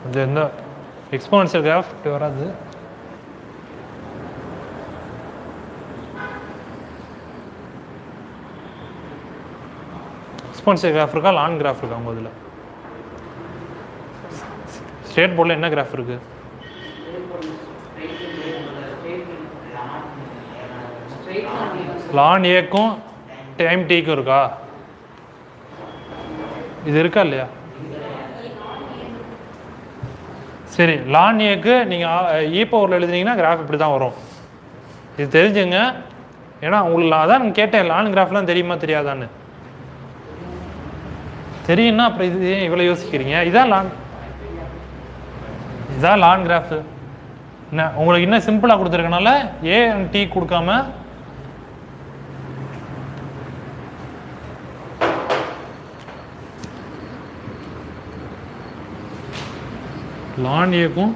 இது எந்த எக்ஸ்போனன்ஷியல் கிராஃப் இப்படி வராது. எக்ஸ்போனன்ஷியல் கிராஃப் இருக்கா, லான் கிராஃப் இருக்கா உங்கள் இதில்? ஸ்டேட் போர்டில் என்ன கிராஃப் இருக்குது? லான் ஏக்கும் டைம் டீக்கும் இருக்கா? இது இருக்கா இல்லையா? சரி, லான் ஏக்கு நீங்கள் இ பவரில் எழுதுனீங்கன்னா கிராஃப் இப்படி தான் வரும். இது தெரிஞ்சுங்க. ஏன்னா உங்களுக்கு அதான் நான் கேட்டேன், லான் கிராஃப்லாம் தெரியுமா தெரியாதான்னு. தெரியும்னா அப்புறம் இது இவ்வளோ யோசிக்கிறீங்க. இதான் லான் கிராஃபு. என்ன உங்களுக்கு இன்னும் சிம்பிளாக கொடுத்துருக்கனால ஏ அண்ட் டி கொடுக்காம லான் ஏக்கும்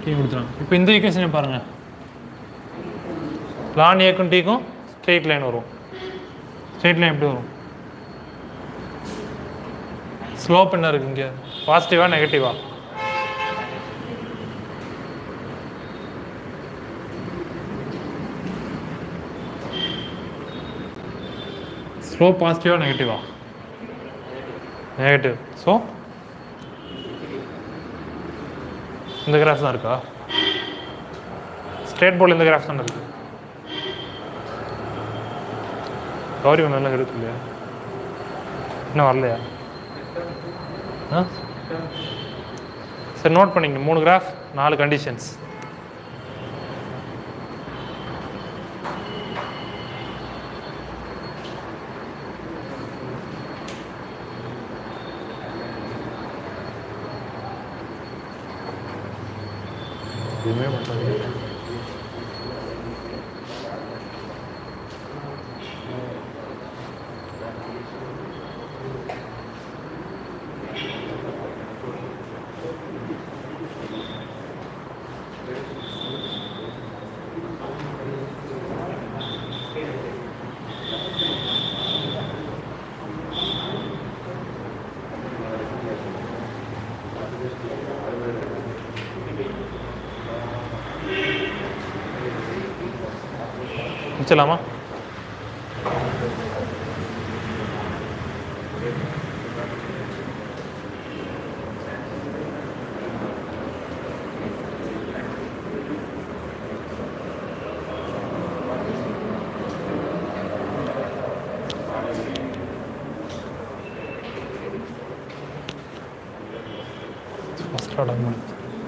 டீ கொடுத்துறாங்க. இப்போ இந்த ஈக்குவேஷனை பாருங்கள். லான் ஏக்கும் டீக்கும் ஸ்ட்ரெயிட் லைன் வரும். ஸ்ட்ரெயிட் லைன் எப்படி வரும்? ஸ்லோப் என்ன இருக்குது இங்கே? பாசிட்டிவா நெகட்டிவா? ஸ்லோப் பாசிட்டிவா நெகட்டிவா? நெகட்டிவ். ஸோ இந்த கிராஃப் தான் இருக்கா? ஸ்ட்ரெயிட் போர்டில் இந்த கிராஃப் தான் இருக்குது. கௌரி ஒன்று நல்லா எடுத்து இல்லையா? இன்னும் வரலையா? ஆ சரி, நோட் பண்ணிங்க. 3 கிராஃப் 4 கண்டிஷன்ஸ். எதுவுமே பண்ணுறது முடிச்சலாமா?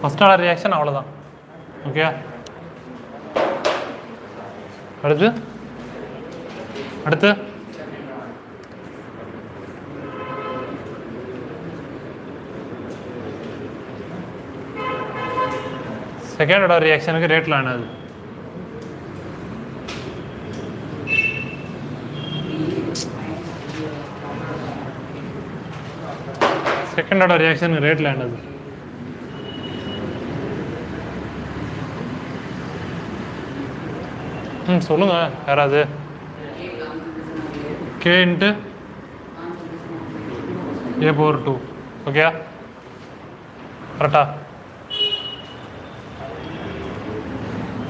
ஃபர்ஸ்ட் ஆர்டர் ரியாக்ஷன் அவ்வளோதான். ஓகே, அடுத்து செகண்ட் ஆர்டர் ரியாக்ஷனுக்கு ரேட்ல ஆனது. செகண்ட் ஆர்டர் ரியாக்ஷனுக்கு ரேட்ல ஆனது. சொல்லுங்க யாராவது. K into A/2. ஓகே, கரெக்டா?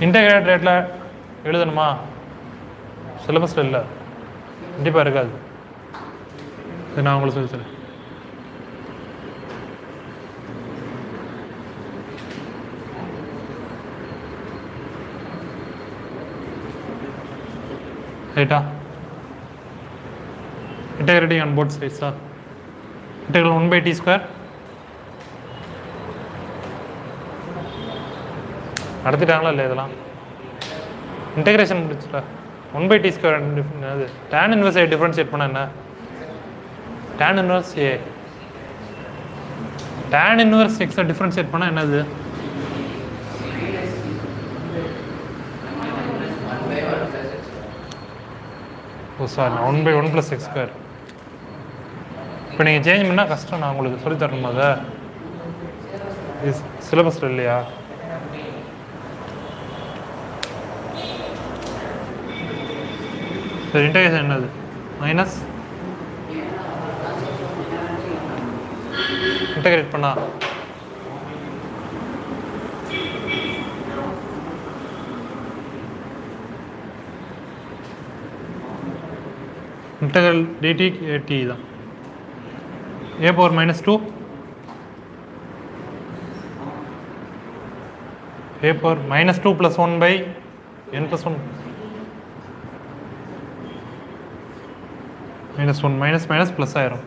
இன்டகிரேட் ரேட்டில் எழுதணுமா? சிலபஸில் இல்லை, கண்டிப்பாக இருக்காது. இது நான் உங்களுக்கு சொல்லி தரேன். ரைட்டா? integrating on both sides are integral 1/t square. நடத்திட்டாங்களா இல்லை? இதெல்லாம் இன்டெகிரேஷன் முடிச்சுல 1/t square அது tan inverse டிஃபரன்ஷியேட் பண்ண என்ன? tan inverse A tan inverse x differentiate பண்ண என்னது? ஓ சார், 1/1 + x². இப்போ நீங்கள் சேஞ்ச் பண்ணால் கஷ்டம். நான் உங்களுக்கு சொல்லி தரணுமா? அதை சிலபஸில் இல்லையா? சரி, இன்டெகிரேஷன் என்னது? மைனஸ் இன்டெகிரேட் பண்ணா integral dt t தான். a power -2 a power -2 + 1 by n + 1 -1 minus plus ஆயிரும்.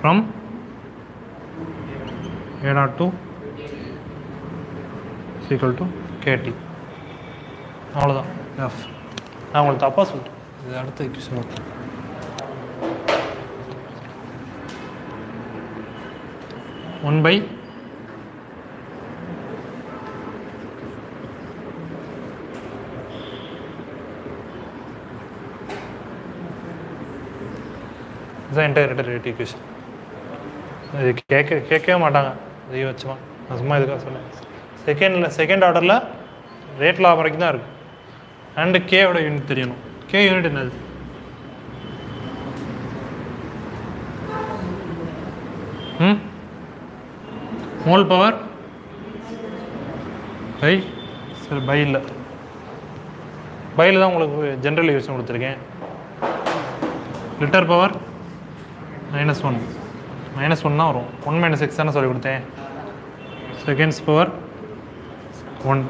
from a0 to equal to kt. அவ்வளோதான். எஃப் நான் உங்களுக்கு தப்பாக சொல்லிட்டேன். இது அடுத்த ஈக்குவேஷன் ஓகே. ஒன் பை இதுதான் இன்டகிரேட்டட் ரேட் ஈக்குவேஷன். இது கேட்கவே மாட்டாங்க. இதை வச்சுமா நான் சும்மா இதுக்காக சொன்னேன். செகண்ட் ஆர்டரில் ரேட் லா வரைக்கும் தான் இருக்குது. அண்டு கேவோட யூனிட் தெரியணும். கே யூனிட் என்னது? மோல் பவர் பை, சரி பை இல்லை, பையில் தான் உங்களுக்கு ஜென்ரல் யூஸ் கொடுத்துருக்கேன். லிட்டர் பவர் -1, -1 தான் வரும். 1 - x தானே சொல்லி கொடுத்தேன். Seconds power 1.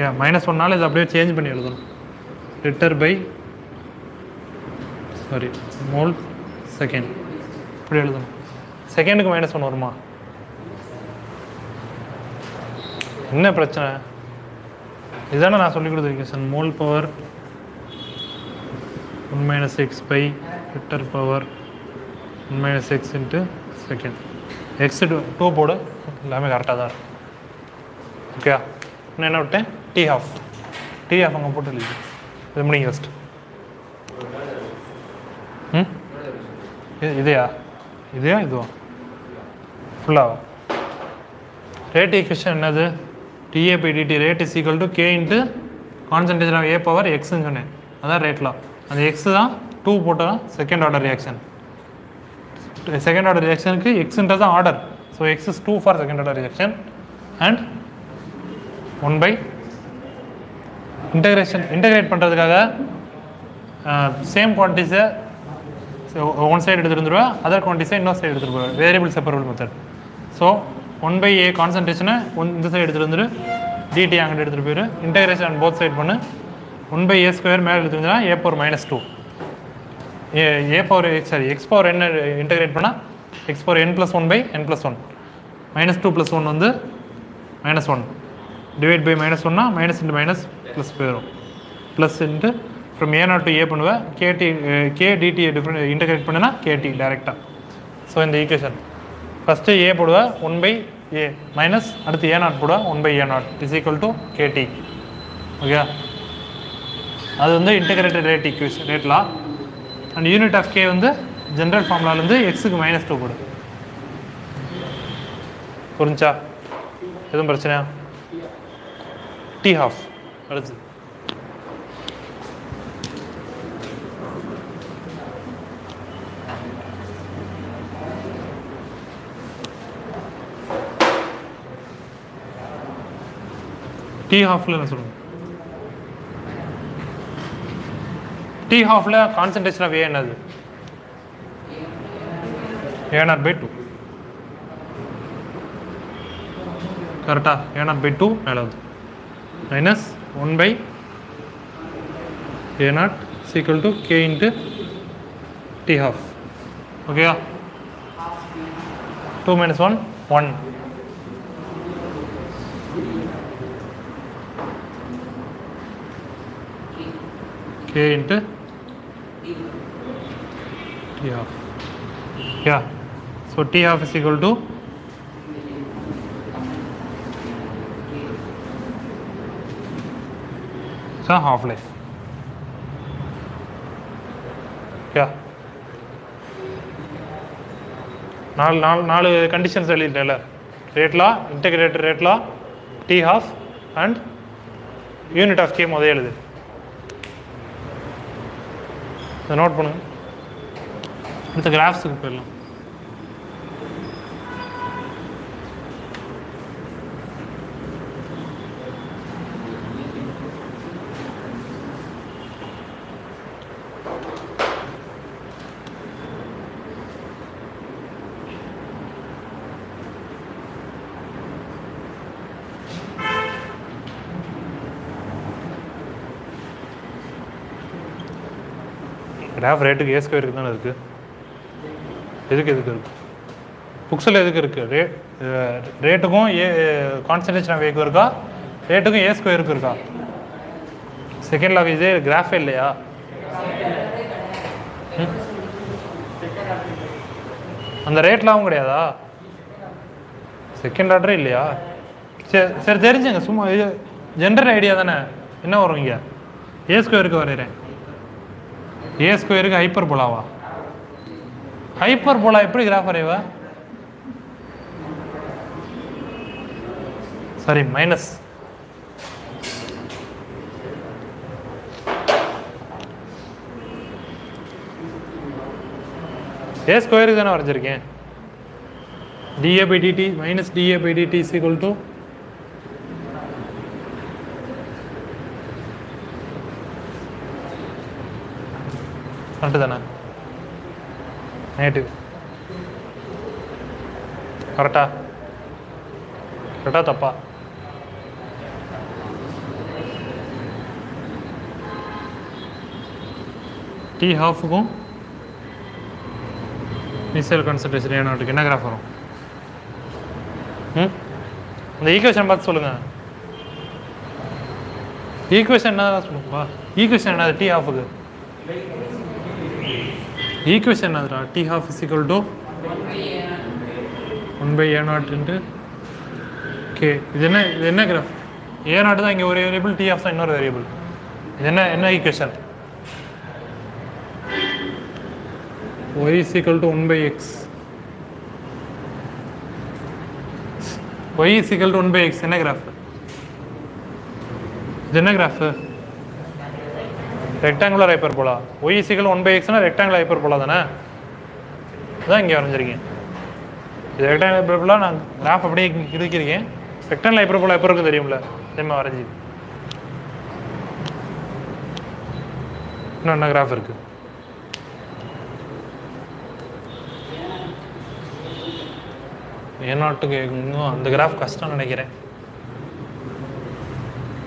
ஏன் -1னால இது அப்படியே சேஞ்ச் பண்ணி எழுதணும். Litre by sorry mole second இப்படி எழுதணும். செகண்டுக்கு -1 வருமா? என்ன பிரச்சனை? இதுதானே நான் சொல்லிக் கொடுத்துருக்கேன். Mole power 1 - x by litre power 1 - x into second. X 2 போடு, எல்லாமே கரெக்டாக தான் இருக்கும். ஓகே, நான் என்ன விட்டேன்? T½ அங்கே போட்டு எழுதி இது முடிங்க ஃபஸ்ட்டு. இதையா இதுவா ஃபுல்லாக ரேட் ஈக்குவேஷன் என்னது? TA/dt rate is equal to K into concentration of A power எக்ஸ்ன்னு சொன்னேன். அதான் ரேட்லாம். அந்த எக்ஸ் தான் 2 போட்டால் second order reaction. Second order ரியாக்ஷனுக்கு எக்ஸ்ன்றது தான் order. So X is 2 for second order reaction and 1 integrate பண்ணுறதுக்காக சேம் குவான்டிட்டிஸை ஒன் சைடு எடுத்துகிட்டு வந்துடுவேன், அதர் குவான்டிட்டிஸை இன்னொரு சைடு எடுத்துகிட்டு போவேன். Variable separable method. So 1/a கான்சன்ட்ரேஷனை இந்த சைடு எடுத்துகிட்டு வந்துடு, dt அங்கிட்டு எடுத்துகிட்டு போயிரு. இன்டகிரேஷன் போத் சைடு பண்ணு. 1/a² மேலே எடுத்து வந்துன்னா a power -2. a power x power n integrate பண்ணால் x பவர் n+1/n+1. -2 + 1 வந்து -1 டிவைட் பை -1னா மைனஸ் இன்ட்டு மைனஸ் ப்ளஸ் போயிடும். Plus into from a0 to a பண்ணுவேன். k dt டிஃப்ரெண்ட் இன்டகிரேட் பண்ணுனா kt டேரெக்டாக. ஸோ இந்த ஈக்குவேஷன் ஃபஸ்ட்டு a போடுவேன் 1/a minus அடுத்து a0 போடுவேன் 1/a0 is equal to kt. Okay, அது வந்து integrated rate equation rate law. And unit of K வந்து ஜென்ரல் ஃபார்முலாலேருந்து எக்ஸுக்கு -2 போடு. புரிஞ்சா? எதுவும் பிரச்சனையா? T½ அடுத்து T½ என்ன சொல்லுங்க? T½ கான்சன்ட்ரேஷன் ஆஃப் A என்னது? A0/2 கரெக்டா? A0/2 மேலே வந்து minus 1/a0 is equal to k into T½ okay. 2 minus 1 1 k into T½ yeah. So T½ is equal to half life. Yeah. 4 conditions எழுதிட்டேன்ல. Rate law, integrated rate law, T½ and unit of K முதல்ல எழுது. இதை note பண்ணுங்க. அடுத்த கிராஃப்ஸுக்கு போயிடலாம். Graph ரேட்டுக்கு A² தானே இருக்குது. எதுக்கு இருக்குது புக்ஸில் எதுக்கு இருக்குது? ரேட்டுக்கும் கான்சன்ட்ரேஷன் ஆஃப் ஏக்கு இருக்கா, ரேட்டுக்கும் A² இருக்கா? செகண்ட் லாக் இதே கிராஃபே இல்லையா? அந்த ரேட்லாவும் கிடையாதா? செகண்ட் ஆர்டரே இல்லையா? சரி தெரிஞ்சுங்க, சும்மா இது ஜென்ரல் ஐடியா தானே. என்ன வரும் இங்கே? A² வரைகிறேன். A² hyper போலாவா? ஹைப்பர் போலா எப்படி கிராஃப் வரைவா? சாரி மைனஸ் ஏ ஸ்கொயருக்கு தானே வரைஞ்சிருக்கேன். dA by dt minus dA by dt is equal to correct தானே? நெகட்டிவ் கரெக்டா? கரெக்டா தப்பா? டி ஹாஃபுக்கும் இனிஷியல் கான்சன்ட்ரேஷன் ஏனாட்டுக்கு என்ன கிராஃப் வரும்? இந்த ஈக்குவேஷன் பார்த்து சொல்லுங்கள். ஈக்குவேஷன் என்ன சொல்லுங்கப்பா? ஈக்குவேஷன் என்னது டி ஹாஃபுக்கு? ஈக்குவேஷன் என்னதுடா? T half is equal to 1/a0 into k. இது என்ன கிராஃப்? a0 தான் இங்கே ஒரு வேரியபிள், டி ஹாஃப் தான் இன்னொரு வேரியபிள். இது என்ன equation? y is equal to 1/x. y is equal to 1/x என்ன கிராஃப்? இது என்ன graph? Rectangular hyperbola. y is equal to 1/x னா ரெக்டாங்குலர் ஹைப்பர்போலா தானே? அதான் இங்கே வரைஞ்சிருக்கேன். இது ரெக்டாங்குலர் ஹைப்பர்போலா. நான் கிராஃப் அப்படியே இருக்கிறேன். ரெக்டாங்குலர் ஹைப்பர்போலா எப்போ இருக்கும் தெரியும்ல? அதேமா வரைஞ்சி. இன்னும் என்ன கிராஃப் இருக்கு? a0க்கு இன்னும் அந்த கிராஃப் கஷ்டம் நினைக்கிறேன்.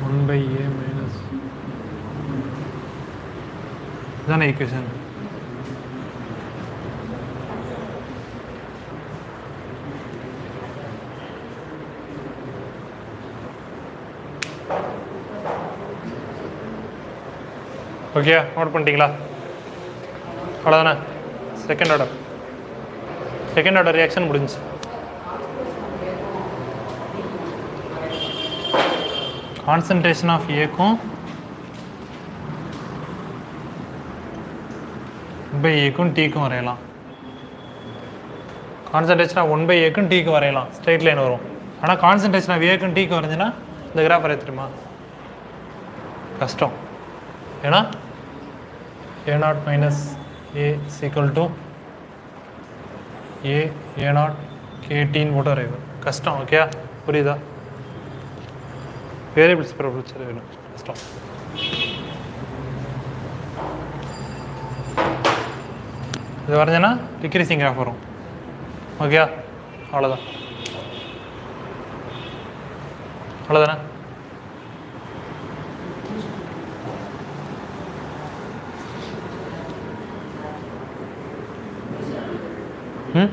1/a மைனஸ் இதான ஈக்குவேஷன். ஓகே, நோட் பண்ணிட்டீங்களா? அவ்வளோதானே? செகண்ட் ஆர்டர் ரியாக்ஷன் முடிஞ்சு. கான்சன்ட்ரேஷன் ஆஃப் ஏக்கும் ஏக்கும் டீக்கும் வரையலாம். கான்சன்ட்ரேஷன் ஆஃப் 1/aக்கும் டீக்கும் வரையலாம். ஸ்ட்ரைட் லைன் வரும். ஆனால் கான்சன்ட்ரேஷன் ஆஃப் ஏக்கும் டீக்கும் வரைஞ்சுன்னா இந்த கிராஃப் வரைய தெரியுமா? கஷ்டம். ஏன்னா a0 minus a is equal to a0 kt போட்டு வரையும். கஷ்டம். ஓகே, புரியுதா? வேரியபிள்ஸ் ப்ராப்ளம் வேணும். கஷ்டம். இது வரைஞ்சேன்னா டிக்ரீசிங் கிராஃப் வரும். ஓகே, அவ்வளோதான். அவ்வளோதானே? ம்